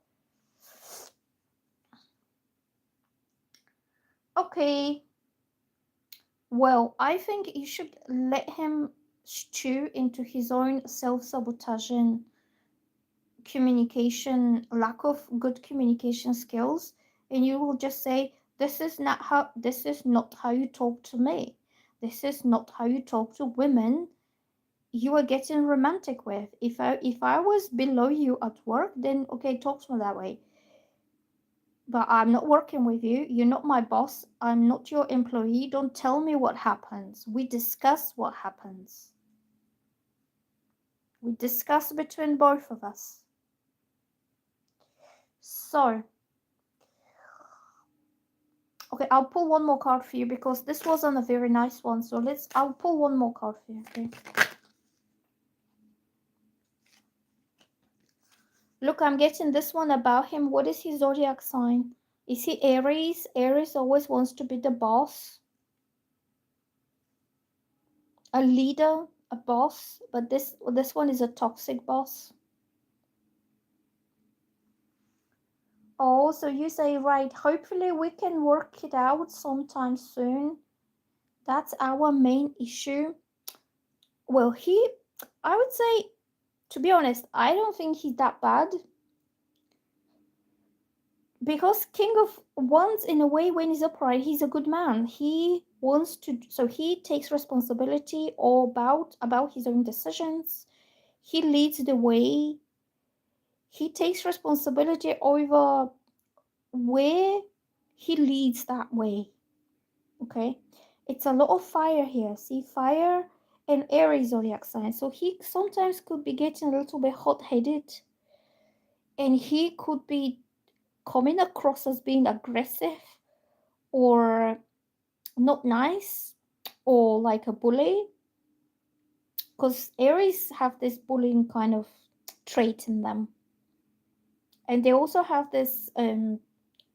Okay, well, I think you should let him stew into his own self sabotaging communication, lack of good communication skills, and you will just say, this is not how you talk to me. This is not how you talk to women you are getting romantic with. If I was below you at work, then okay, talk to me that way. But I'm not working with you. You're not my boss. I'm not your employee. Don't tell me what happens. We discuss what happens. We discuss between both of us. So, okay, I'll pull one more card for you because this wasn't a very nice one. So I'll pull one more card for you, okay? Look, I'm getting this one about him. What is his zodiac sign? Is he Aries? Aries always wants to be the boss, a leader, a boss, but this one is a toxic boss. Oh, so you say, right, hopefully we can work it out sometime soon. That's our main issue. Well, I would say, to be honest, I don't think he's that bad. Because King of Wands, in a way, when he's upright, he's a good man. He wants to, so he takes responsibility all about his own decisions. He leads the way. He takes responsibility over where he leads that way. Okay, it's a lot of fire here. See, fire and Aries zodiac sign. So he sometimes could be getting a little bit hot-headed, and he could be coming across as being aggressive or not nice or like a bully, because Aries have this bullying kind of trait in them, and they also have this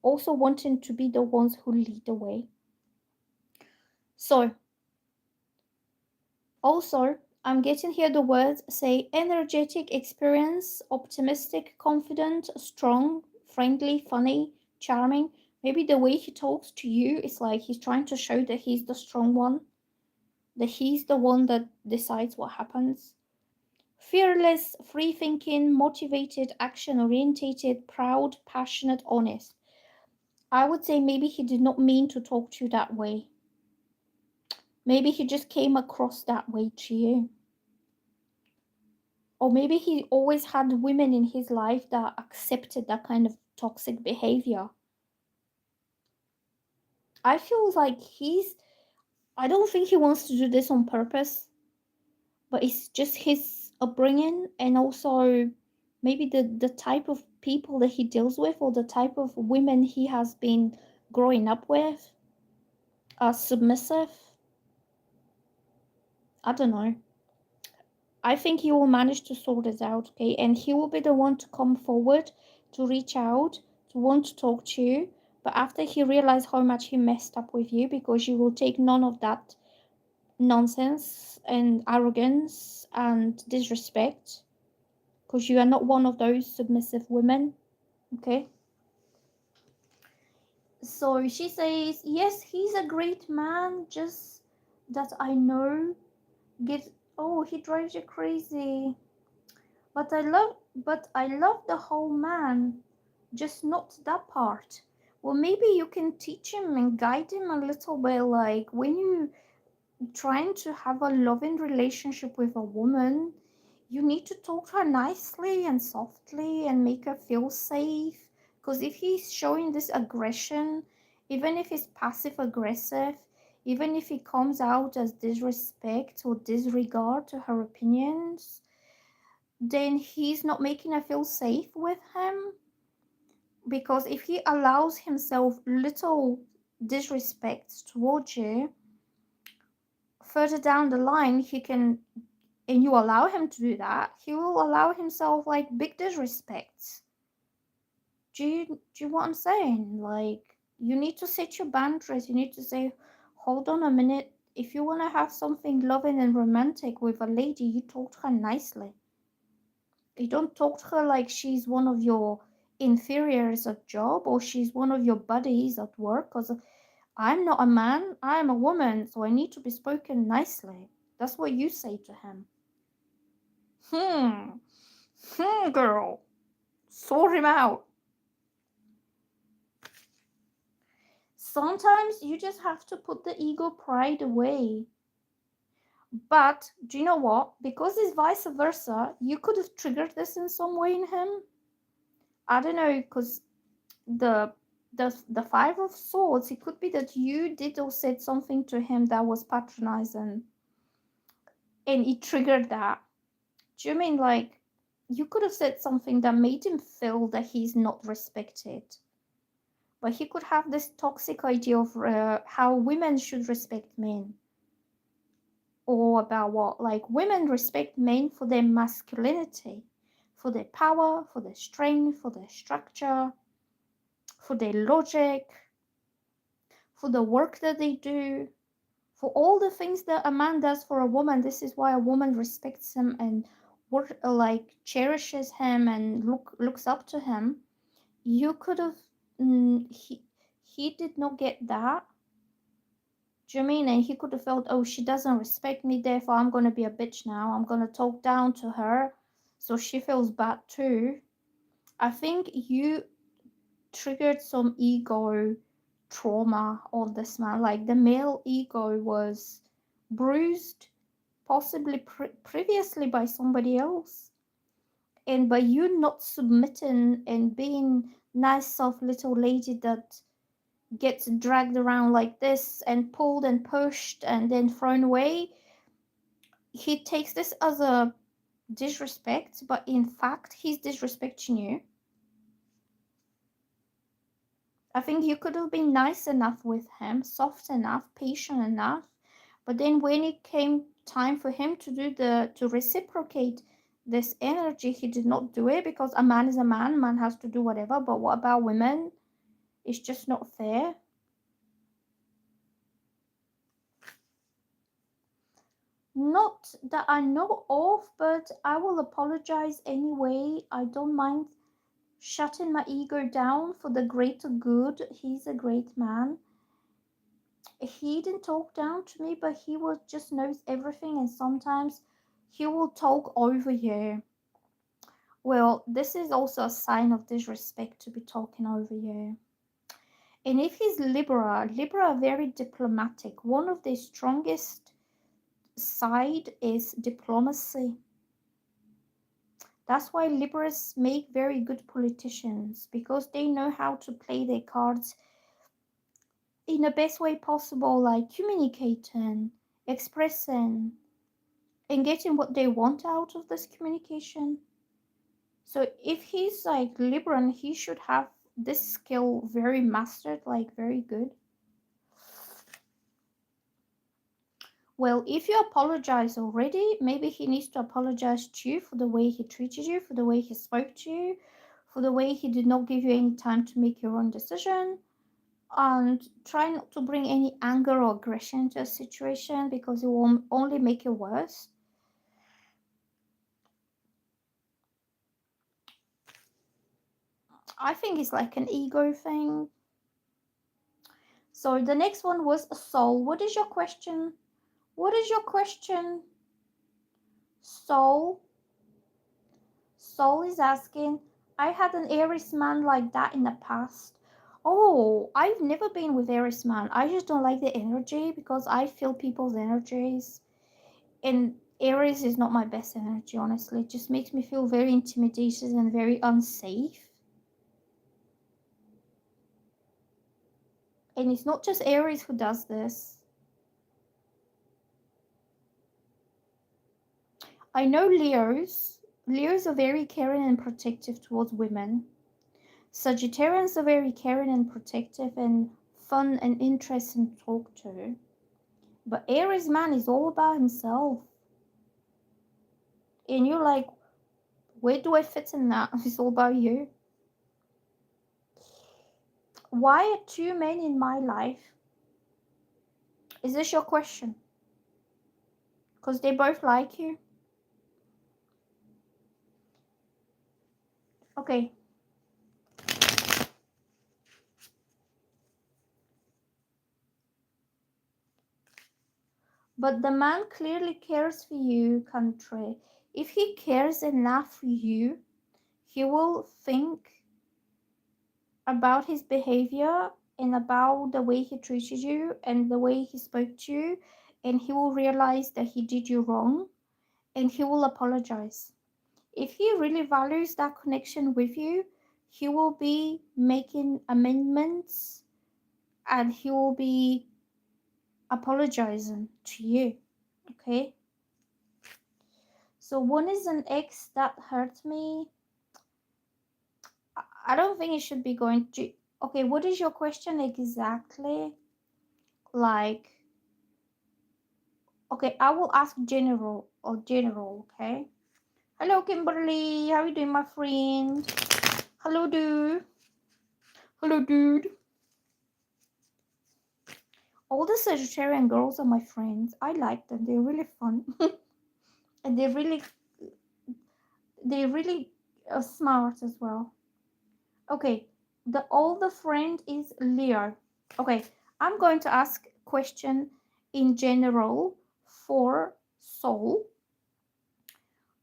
also wanting to be the ones who lead the way. So also I'm getting here the words say energetic, experience, optimistic, confident, strong, friendly, funny, charming. Maybe the way he talks to you is like he's trying to show that he's the strong one, that he's the one that decides what happens. Fearless, free thinking, motivated, action orientated, proud, passionate, honest. I would say maybe he did not mean to talk to you that way. Maybe he just came across that way to you. Or maybe he always had women in his life that accepted that kind of toxic behavior. I feel like I don't think he wants to do this on purpose, but it's just his upbringing, and also maybe the type of people that he deals with or the type of women he has been growing up with are submissive. I don't know. I think he will manage to sort it out, okay? And he will be the one to come forward, to reach out, to want to talk to you. But after he realized how much he messed up with you, because you will take none of that nonsense and arrogance and disrespect, because you are not one of those submissive women, okay? So she says, yes, he's a great man, just that I know gives. Oh, he drives you crazy. But I love the whole man, just not that part. Well, maybe you can teach him and guide him a little bit, like when you trying to have a loving relationship with a woman, you need to talk to her nicely and softly and make her feel safe. Because if he's showing this aggression, even if he's passive aggressive, even if he comes out as disrespect or disregard to her opinions, then he's not making her feel safe with him. Because if he allows himself little disrespect towards you, further down the line he can, and you allow him to do that, he will allow himself like big disrespect. Do you what I'm saying? Like, you need to set your boundaries. You need to say, hold on a minute. If you want to have something loving and romantic with a lady, you talk to her nicely. You don't talk to her like she's one of your inferiors at job or she's one of your buddies at work. Because I'm not a man, I'm a woman, so I need to be spoken nicely. That's what you say to him. Hmm, girl. Sort him out. Sometimes you just have to put the ego pride away. But do you know what? Because it's vice versa, you could have triggered this in some way in him. I don't know, because the the Five of Swords, it could be that you did or said something to him that was patronizing, and it triggered that. Do you mean like you could have said something that made him feel that he's not respected? But he could have this toxic idea of how women should respect men, or about what, like women respect men for their masculinity, for their power, for their strength, for their structure, for their logic, for the work that they do, for all the things that a man does for a woman. This is why a woman respects him and like cherishes him and looks up to him. You could have he did not get that. Do you mean? And he could have felt, oh, she doesn't respect me, therefore I'm gonna be a bitch now. I'm gonna talk down to her, so she feels bad too. I think you triggered some ego trauma on this man. Like the male ego was bruised, possibly previously by somebody else. And by you not submitting and being nice, soft little lady that gets dragged around like this and pulled and pushed and then thrown away, he takes this as a disrespect, but in fact, he's disrespecting you. I think you could have been nice enough with him, soft enough, patient enough, but then when it came time for him to do to reciprocate this energy, he did not do it, because a man is a man has to do whatever. But what about women? It's just not fair. Not that I know of, but I will apologize anyway. I don't mind shutting my ego down for the greater good. He's a great man. He didn't talk down to me, but he will just knows everything, and sometimes he will talk over you. Well, this is also a sign of disrespect to be talking over you. And if he's Libra are very diplomatic. One of their strongest side is diplomacy. That's why Libras make very good politicians, because they know how to play their cards in the best way possible, like communicating, expressing, and getting what they want out of this communication. So if he's like Libran, he should have this skill very mastered, like very good. Well, if you apologize already, maybe he needs to apologize to you for the way he treated you, for the way he spoke to you, for the way he did not give you any time to make your own decision. And try not to bring any anger or aggression to a situation, because it will only make it worse. I think it's like an ego thing. So the next one was soul. What is your question? What is your question? Soul. Soul is asking, I had an Aries man like that in the past. Oh, I've never been with Aries man. I just don't like the energy, because I feel people's energies. And Aries is not my best energy, honestly. It just makes me feel very intimidated and very unsafe. And it's not just Aries who does this. I know Leos. Leos are very caring and protective towards women. Sagittarians are very caring and protective and fun and interesting to talk to. But Aries man is all about himself. And you're like, where do I fit in that? It's all about you. Why are two men in my life? Is this your question? Because they both like you. Okay. But the man clearly cares for you, country. If he cares enough for you, He will think about his behavior and about the way he treated you and the way he spoke to you, and he will realize that he did you wrong and he will apologize. If he really values that connection with you, he will be making amendments and he will be apologizing to you. Okay? So one is an ex that hurt me. I don't think it should be going to. Okay, what is your question exactly? Like, okay, I will ask general, okay? Hello, Kimberly. How are you doing, my friend? Hello, dude. Hello, dude. All the Sagittarian girls are my friends. I like them. They're really fun. And they're really smart as well. Okay, the older friend is Leo. Okay, I'm going to ask question in general for Soul,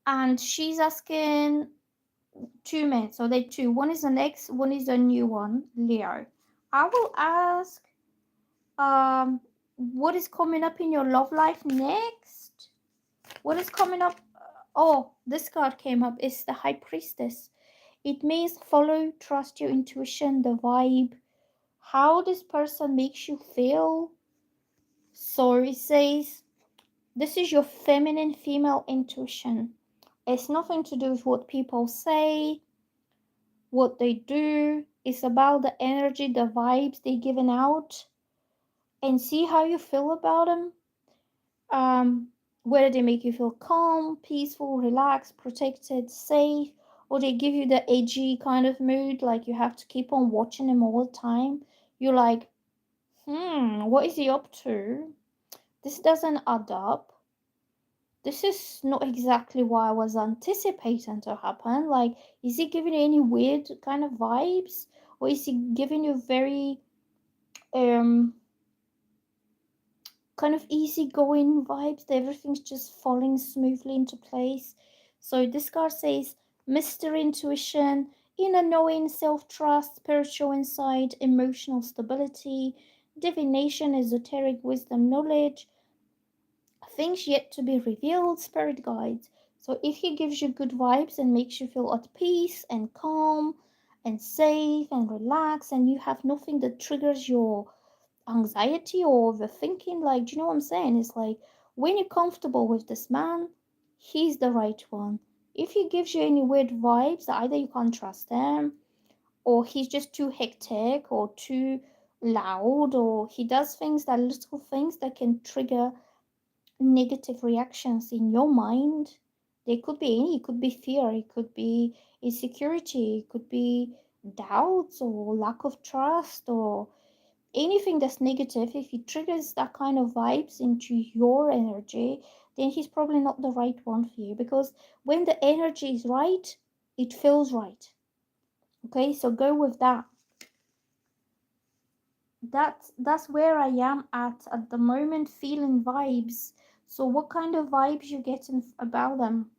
and she's asking two men. So they two. One is an ex, one is a new one, Leo. I will ask what is coming up in your love life next? What is coming up? Oh, this card came up. It's the High Priestess. It means follow, trust your intuition, the vibe, how this person makes you feel. So it says this is your feminine female intuition. It's nothing to do with what people say, what they do. It's about the energy, the vibes they're giving out, and see how you feel about them. Whether they make you feel calm, peaceful, relaxed, protected, safe, or they give you the edgy kind of mood, like you have to keep on watching them all the time. You're like, what is he up to? This doesn't add up. This is not exactly what I was anticipating to happen. Like, is he giving you any weird kind of vibes? Or is he giving you very um kind of easygoing vibes that everything's just falling smoothly into place? So this card says mystery, intuition, inner knowing, self-trust, spiritual insight, emotional stability, divination, esoteric wisdom, knowledge, things yet to be revealed, spirit guides. So if he gives you good vibes and makes you feel at peace and calm and safe and relaxed, and you have nothing that triggers your anxiety or overthinking, like, do you know what I'm saying? It's like when you're comfortable with this man, he's the right one. If he gives you any weird vibes, either you can't trust him, or he's just too hectic or too loud, or he does things that little things that can trigger negative reactions in your mind. They could be any, it could be fear, it could be insecurity, it could be doubts or lack of trust or anything that's negative. If he triggers that kind of vibes into your energy, then he's probably not the right one for you, because when the energy is right, it feels right. Okay, so go with that. That's where I am at the moment, feeling vibes. So what kind of vibes you getting about them?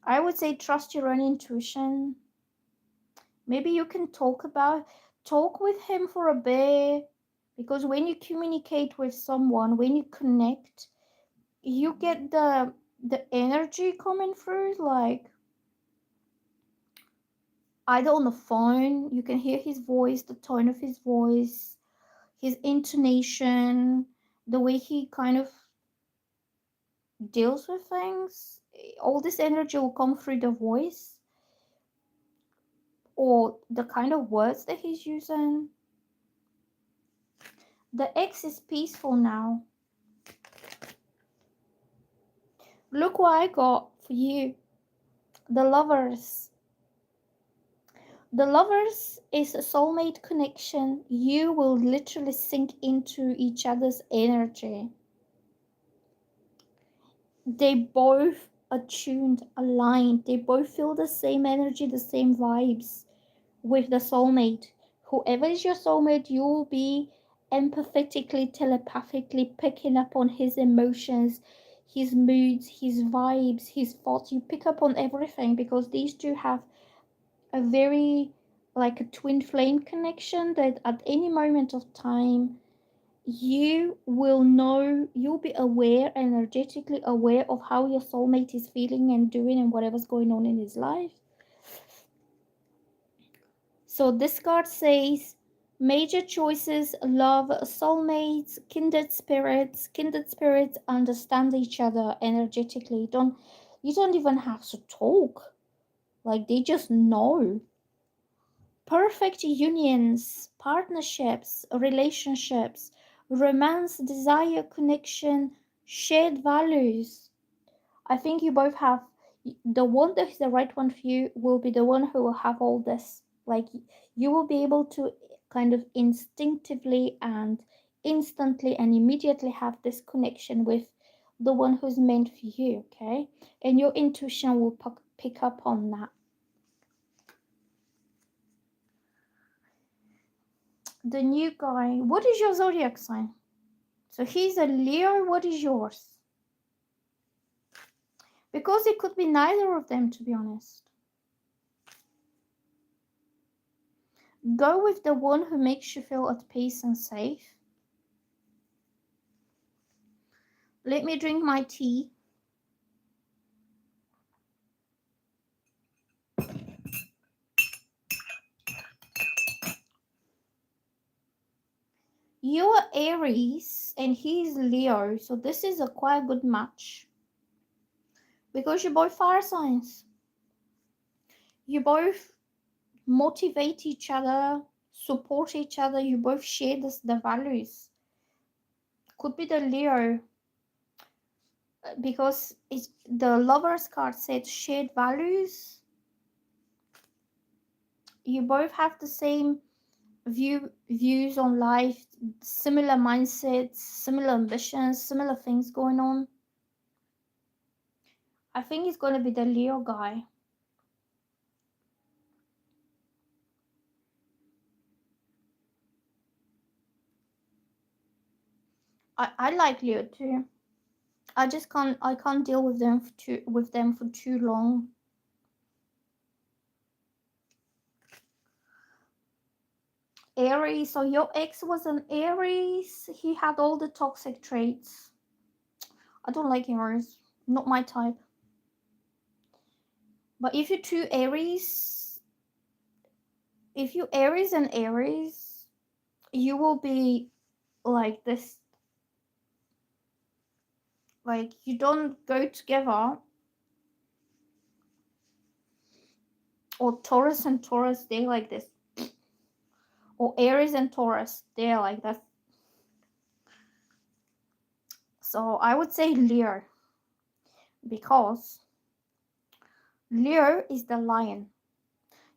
I would say trust your own intuition. Maybe you can talk with him for a bit, because when you communicate with someone, when you connect, you get the energy coming through, like either on the phone, you can hear his voice, the tone of his voice, his intonation, the way he kind of deals with things. All this energy will come through the voice or the kind of words that he's using. The X is peaceful now. Look what I got for you. The Lovers. The Lovers is a soulmate connection. You will literally sink into each other's energy. They both attuned, aligned. They both feel the same energy, the same vibes with the soulmate. Whoever is your soulmate, you will be empathetically, telepathically picking up on his emotions, his moods, his vibes, his thoughts. You pick up on everything because these two have a very like a twin flame connection that at any moment of time you will know, you'll be aware, energetically aware of how your soulmate is feeling and doing and whatever's going on in his life. So this card says major choices, love, soulmates, kindred spirits. Kindred spirits understand each other energetically. Don't you don't even have to talk. Like they just know. Perfect unions, partnerships, relationships, romance, desire, connection, shared values. I think you both have the one that is the right one for you will be the one who will have all this. Like you will be able to kind of instinctively and instantly and immediately have this connection with the one who's meant for you, okay? And your intuition will pick up on that. The new guy, what is your zodiac sign? So he's a Leo, what is yours? Because it could be neither of them, to be honest. Go with the one who makes you feel at peace and safe. Let me drink my tea. You're Aries and he's Leo, so this is a quite good match. Because you're both fire signs. You both motivate each other, support each other, you both share the values. Could be the Leo because it's, the lovers card said shared values. You both have the same views on life, similar mindsets, similar ambitions, similar things going on. I think it's going to be the Leo guy. I like Leo too. I can't deal with them for too long. Aries, so your ex was an Aries. He had all the toxic traits. I don't like Aries. Not my type. But if you two Aries, if you Aries and Aries, you will be like this. Like you don't go together. Or Taurus and Taurus, they're like this. Or Aries and Taurus, they're like that. So I would say Leo. Because Leo is the lion.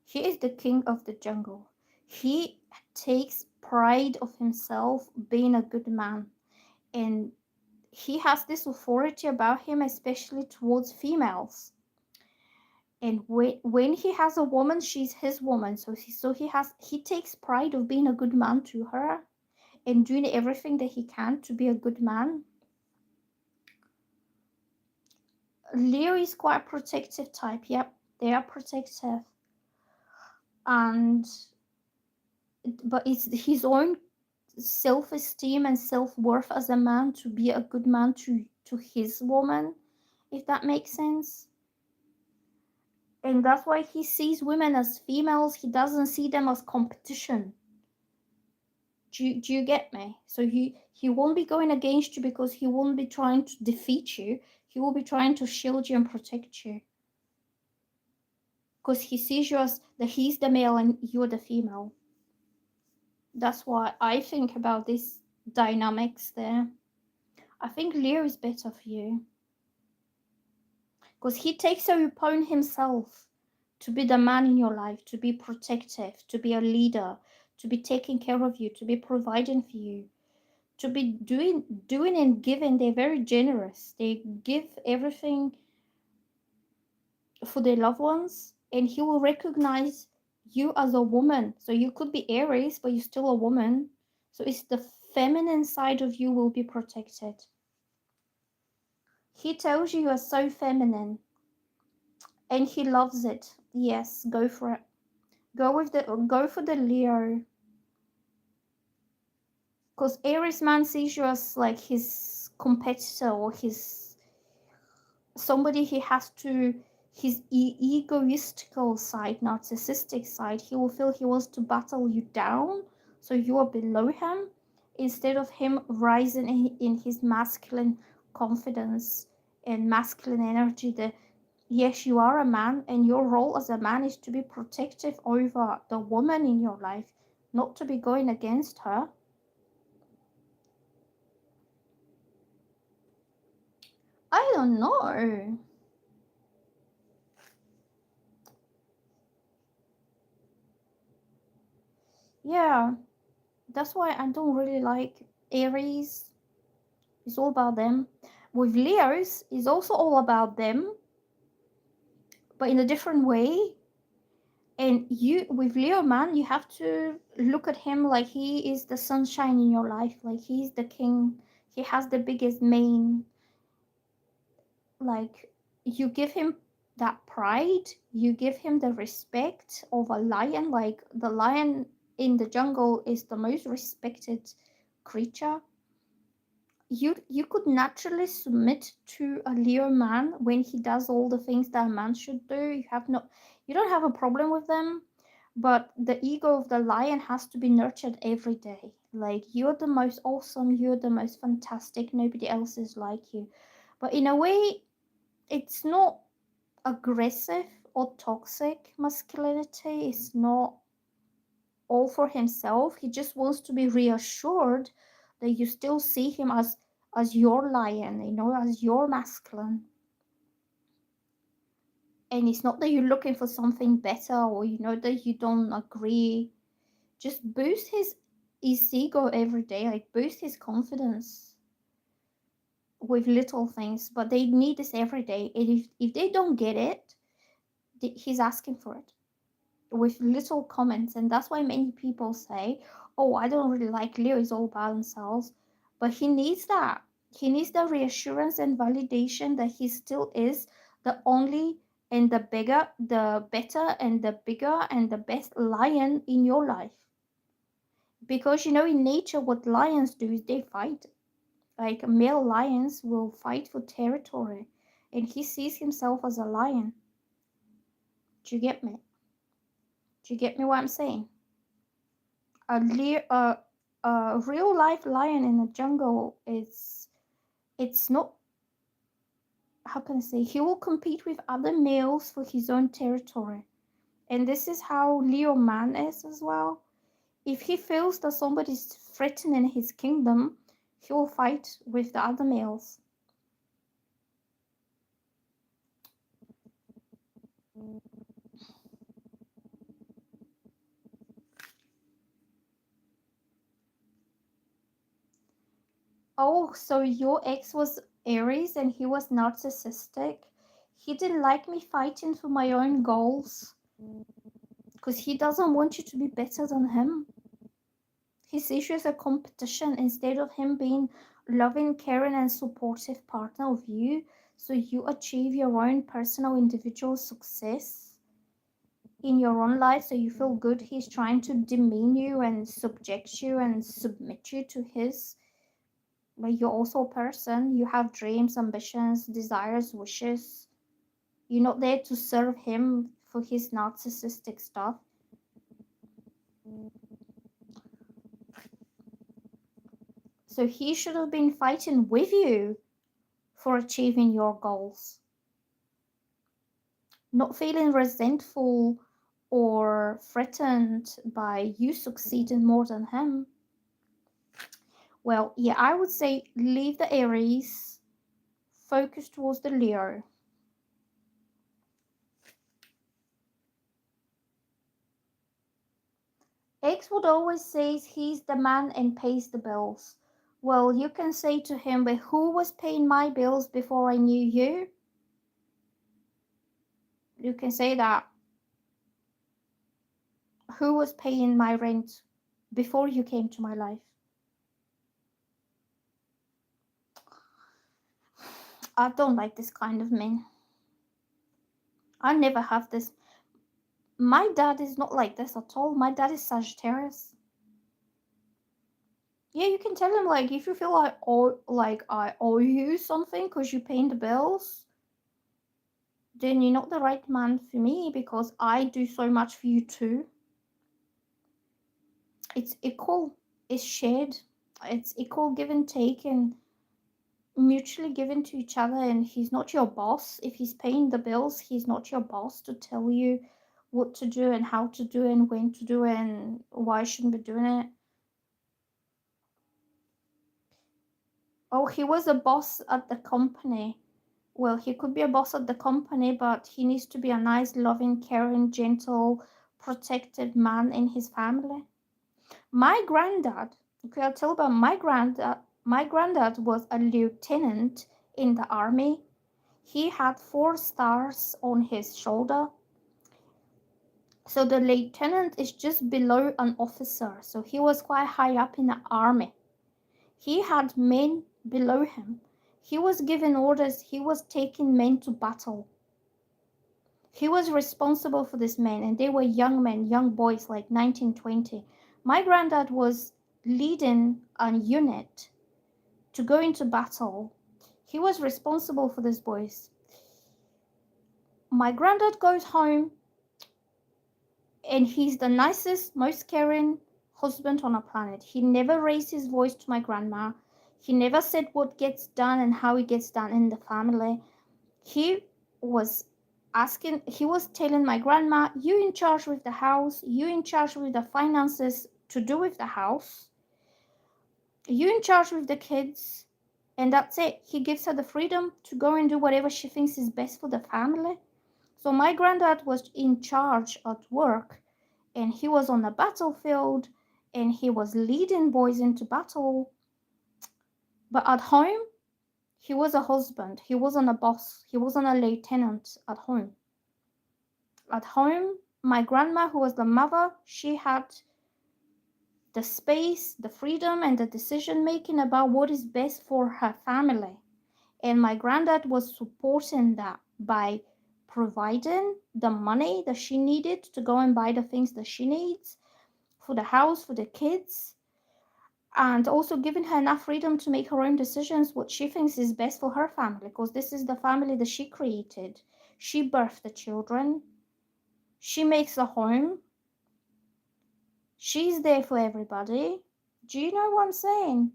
He is the king of the jungle. He takes pride of himself being a good man. And he has this authority about him, especially towards females. And when he has a woman, she's his woman. So he takes pride of being a good man to her and doing everything that he can to be a good man. Leo is quite protective type. Yep, they are protective. And but it's his own self-esteem and self-worth as a man to be a good man to his woman, if that makes sense. And that's why he sees women as females. He doesn't see them as competition. Do you get me? So he won't be going against you because he won't be trying to defeat you. He will be trying to shield you and protect you. Because he sees you as he's the male and you're the female. That's why I think about these dynamics there. I think Leo is better for you. Because he takes it upon himself to be the man in your life, to be protective, to be a leader, to be taking care of you, to be providing for you, to be doing and giving. They're very generous. They give everything for their loved ones, and he will recognize you as a woman. So you could be Aries, but you're still a woman. So it's the feminine side of you will be protected. He tells you are so feminine and he loves it. Yes, go for it. Go for the Leo. Because Aries man sees you as like his competitor or his somebody he has to his egoistical side, narcissistic side. He will feel he wants to battle you down, so you are below him, instead of him rising in his masculine confidence and masculine energy. That yes, you are a man, and your role as a man is to be protective over the woman in your life, not to be going against her. I don't know. Yeah, that's why I don't really like Aries. It's all about them. With Leos, it's also all about them, but in a different way. And you, with Leo man, you have to look at him like he is the sunshine in your life, like he's the king. He has the biggest mane. Like you give him that pride, you give him the respect of a lion. Like the lion in the jungle is the most respected creature. You could naturally submit to a Leo man when he does all the things that a man should do. You don't have a problem with them, but the ego of the lion has to be nurtured every day. Like you're the most awesome, you're the most fantastic, nobody else is like you. But in a way, it's not aggressive or toxic masculinity. It's not all for himself. He just wants to be reassured that you still see him as your lion, as your masculine. And it's not that you're looking for something better, or that you don't agree. Just boost his ego every day, like boost his confidence with little things. But they need this every day. And if they don't get it, he's asking for it with little comments. And that's why many people say, oh, I don't really like Leo, he's all about themselves. But he needs that. He needs the reassurance and validation that he still is the only and the bigger, the better and the bigger and the best lion in your life. Because in nature, what lions do is they fight. Like male lions will fight for territory, and he sees himself as a lion. Do you get me? Do you get me what I'm saying? A real life lion in the jungle is, it's not, how can I say, he will compete with other males for his own territory. And this is how Leo man is as well. If he feels that somebody's threatening his kingdom, he will fight with the other males. Oh, so your ex was Aries and he was narcissistic? He didn't like me fighting for my own goals because he doesn't want you to be better than him. He sees you as a competition instead of him being loving, caring, and supportive partner of you, so you achieve your own personal individual success in your own life, so you feel good. He's trying to demean you and subject you and submit you to his. But you're also a person. You have dreams, ambitions, desires, wishes. You're not there to serve him for his narcissistic stuff. So he should have been fighting with you for achieving your goals, not feeling resentful or threatened by you succeeding more than him. Well, yeah, I would say leave the Aries, focus towards the Leo. X would always say he's the man and pays the bills. Well, you can say to him, but who was paying my bills before I knew you? You can say that. Who was paying my rent before you came to my life? I don't like this kind of men. I never have this. My dad is not like this at all. My dad is Sagittarius. Yeah, you can tell him like if you feel like I owe you something because you paying the bills, then you're not the right man for me because I do so much for you too. It's equal, it's shared, it's equal give and take and mutually given to each other. And he's not your boss. If he's paying the bills, he's not your boss to tell you what to do and how to do and when to do it and why you shouldn't be doing it. Oh, he was a boss at the company. Well, he could be a boss at the company, but he needs to be a nice, loving, caring, gentle, protective man in his family. My granddad, okay, I'll tell about my granddad. My granddad was a lieutenant in the army. He had 4 stars on his shoulder. So the lieutenant is just below an officer. So he was quite high up in the army. He had men below him. He was giving orders. He was taking men to battle. He was responsible for these men, and they were young men, young boys, like 19, 20. My granddad was leading a unit to go into battle. He was responsible for these boys. My granddad goes home, and he's the nicest, most caring husband on a planet. He never raised his voice to my grandma. He never said what gets done and how it gets done in the family. He was he was telling my grandma, you in charge with the house, you in charge with the finances to do with the house, you in charge with the kids, and that's it. He gives her the freedom to go and do whatever she thinks is best for the family. So my granddad was in charge at work, and he was on the battlefield, and he was leading boys into battle. But at home, he was a husband. He wasn't a boss. He wasn't a lieutenant at home. At home, my grandma, who was the mother, she had the space, the freedom, and the decision making about what is best for her family. And my granddad was supporting that by providing the money that she needed to go and buy the things that she needs for the house, for the kids, and also giving her enough freedom to make her own decisions, what she thinks is best for her family, because this is the family that she created. She birthed the children. She makes a home. She's there for everybody. Do you know what I'm saying?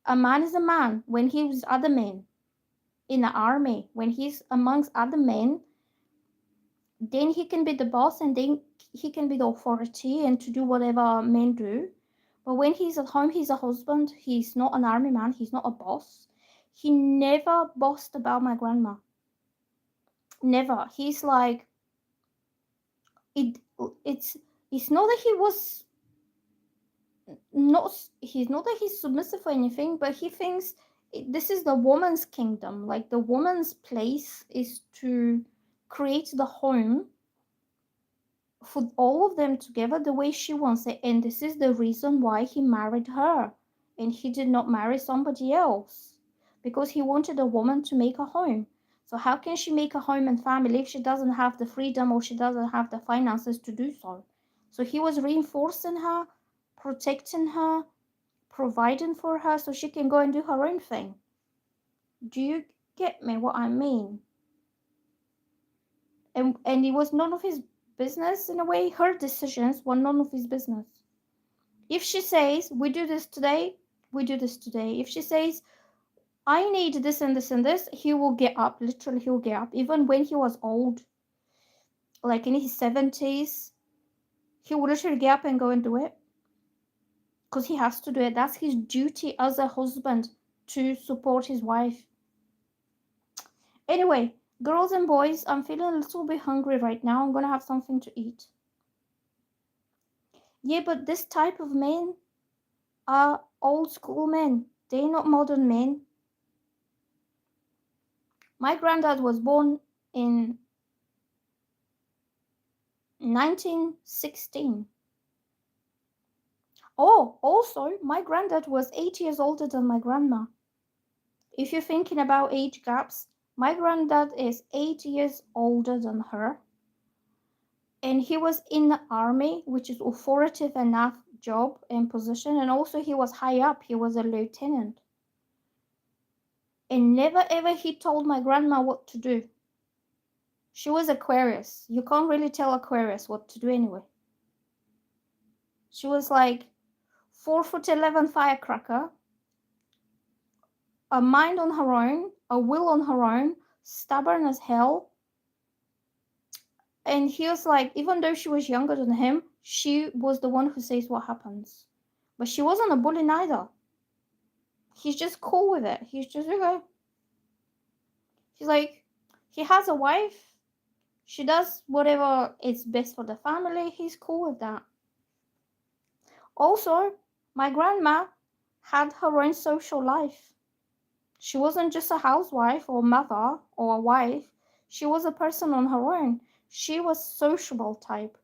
A man is a man when he's other men in the army. When he's amongst other men, then he can be the boss and then he can be the authority and to do whatever men do. But when he's at home, he's a husband. He's not an army man. He's not a boss. He never bossed about my grandma. Never. He's like it. It's not that he was not. He's not that he's submissive or anything, but he thinks this is the woman's kingdom. Like the woman's place is to create the home for all of them together the way she wants it. And this is the reason why he married her. And he did not marry somebody else because he wanted a woman to make a home. So, how can she make a home and family if she doesn't have the freedom or she doesn't have the finances to do so? So, he was reinforcing her, protecting her, providing for her so she can go and do her own thing. Do you get me what I mean? And it was none of his business in a way. Her decisions were none of his business. If she says we do this today, we do this today. If she says I need this and this and this, he will get up. Literally, he will get up. Even when he was old, like in his 70s, he will literally get up and go and do it because he has to do it. That's his duty as a husband to support his wife. Anyway, girls and boys, I'm feeling a little bit hungry right now. I'm gonna have something to eat. Yeah, but this type of men are old school men. They're not modern men. My granddad was born in 1916. Oh, also, my granddad was 8 years older than my grandma. If you're thinking about age gaps, my granddad is 8 years older than her. and he was in the army, which is authoritative enough job and position, and also he was high up. He was a lieutenant. And never ever he told my grandma what to do. She was Aquarius. You can't really tell Aquarius what to do anyway. She was like 4'11" firecracker, a mind on her own, a will on her own, stubborn as hell. And he was like, even though she was younger than him, she was the one who says what happens. But she wasn't a bully neither. He's just cool with it. He's just okay. He's like, he has a wife. She does whatever is best for the family. He's cool with that. Also, my grandma had her own social life. She wasn't just a housewife or mother or a wife. She was a person on her own. She was sociable type.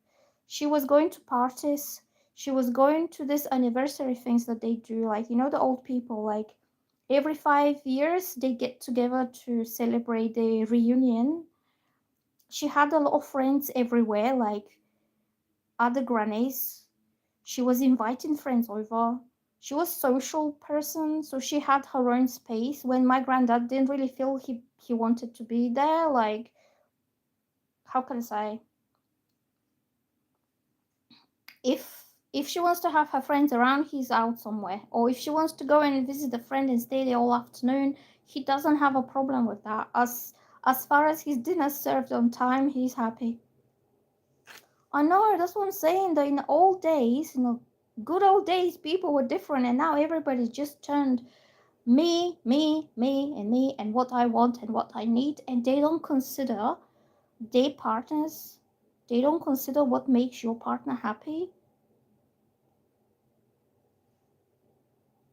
She was going to parties. She was going to this anniversary things that they do, like, you know, the old people, like every 5 years they get together to celebrate the reunion. She had a lot of friends everywhere, like other grannies. She was inviting friends over. She was a social person, so she had her own space. When my granddad didn't really feel he wanted to be there, like, how can I say? If she wants to have her friends around, he's out somewhere. Or if she wants to go and visit a friend and stay there all afternoon, he doesn't have a problem with that. As far as his dinner's served on time, he's happy. I know, that's what I'm saying. That in the old days, good old days, people were different, and now everybody just turned me, me, me, and me, and what I want and what I need, and they don't consider their partners. They don't consider what makes your partner happy.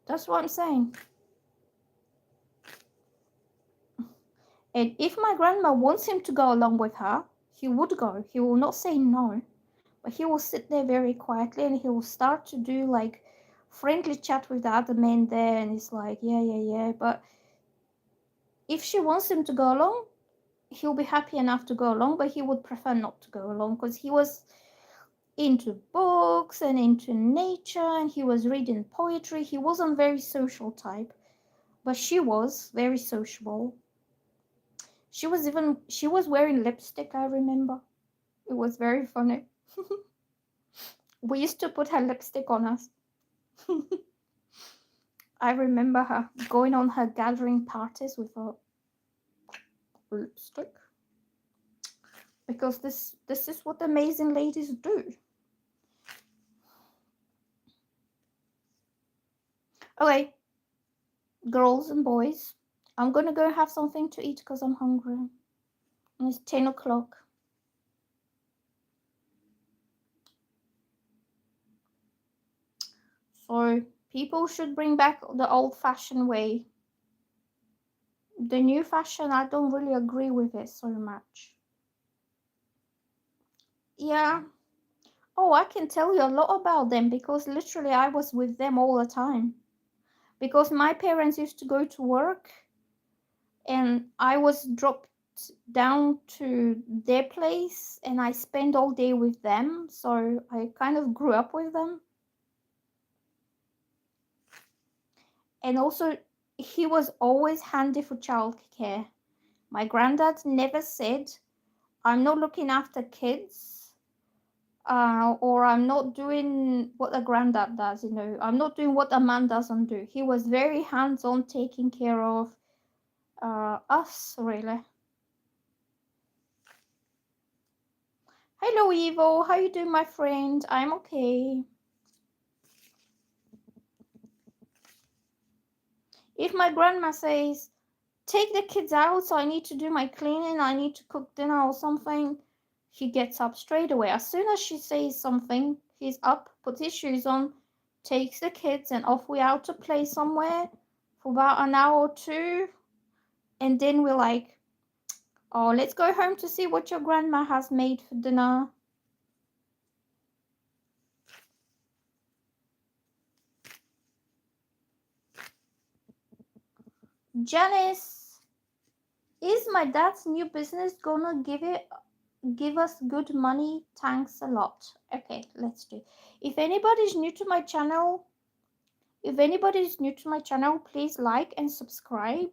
That's what I'm saying. And if my grandma wants him to go along with her, he would go. He will not say no. But he will sit there very quietly and he will start to do like friendly chat with the other men there, and he's like, yeah. But if she wants him to go along, he'll be happy enough to go along, but he would prefer not to go along because he was into books and into nature and he was reading poetry. He wasn't very social type, but she was very sociable. She was wearing lipstick, I remember. It was very funny. We used to put her lipstick on us. I remember her going on her gathering parties with her lipstick. Because this is what amazing ladies do. Okay, girls and boys, I'm gonna go have something to eat because I'm hungry. And it's 10 o'clock. So people should bring back the old-fashioned way. The new fashion, I don't really agree with it so much. Yeah. Oh, I can tell you a lot about them because literally I was with them all the time. Because my parents used to go to work and I was dropped down to their place and I spent all day with them. So I kind of grew up with them. And also, he was always handy for childcare. My granddad never said, I'm not looking after kids, or I'm not doing what a granddad does, I'm not doing what a man doesn't do. He was very hands-on, taking care of us, really. Hello, Evo. How you doing, my friend? I'm okay. If my grandma says, take the kids out, so I need to do my cleaning, I need to cook dinner or something, he gets up straight away. As soon as she says something, he's up, puts his shoes on, takes the kids, and off we out to play somewhere for about an hour or two. And then we're like, oh, let's go home to see what your grandma has made for dinner. Janice, is my dad's new business gonna give it give us good money. Thanks a lot. Okay, let's do. If anybody's new to my channel, please like and subscribe.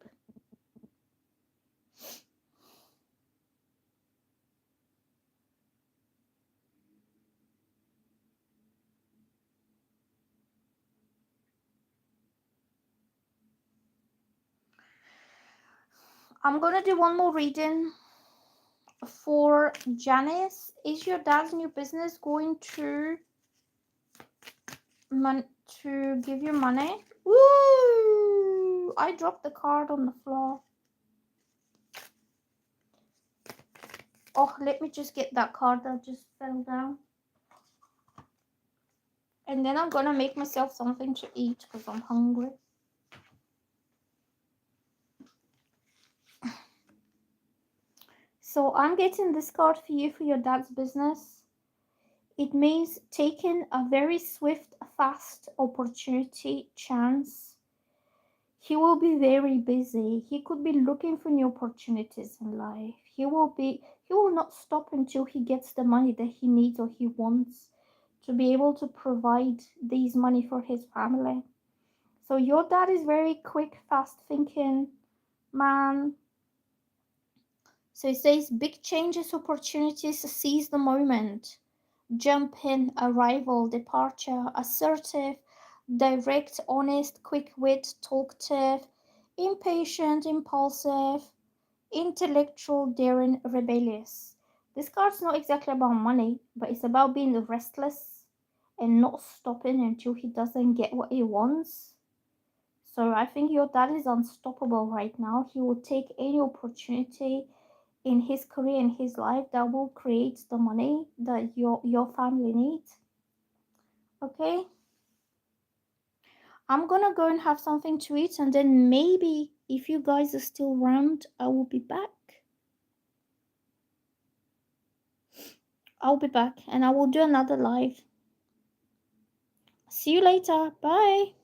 I'm gonna do one more reading for Janice. Is your dad's new business going to give you money? Woo! I dropped the card on the floor. Oh, let me just get that card that just fell down. And then I'm gonna make myself something to eat because I'm hungry. So I'm getting this card for you for your dad's business. It means taking a very swift, fast opportunity chance. He will be very busy. He could be looking for new opportunities in life. He will not stop until he gets the money that he needs or he wants to be able to provide these money for his family. So your dad is very quick, fast thinking man. So it says big changes, opportunities, seize the moment. Jump in, arrival, departure, assertive, direct, honest, quick wit, talkative, impatient, impulsive, intellectual, daring, rebellious. This card's not exactly about money, but it's about being restless and not stopping until he doesn't get what he wants. So I think your dad is unstoppable right now. He will take any opportunity in his career, in his life, that will create the money that your family needs. Okay, I'm gonna go and have something to eat, and then maybe if you guys are still around, I will be back. I'll be back and I will do another live. See you later. Bye.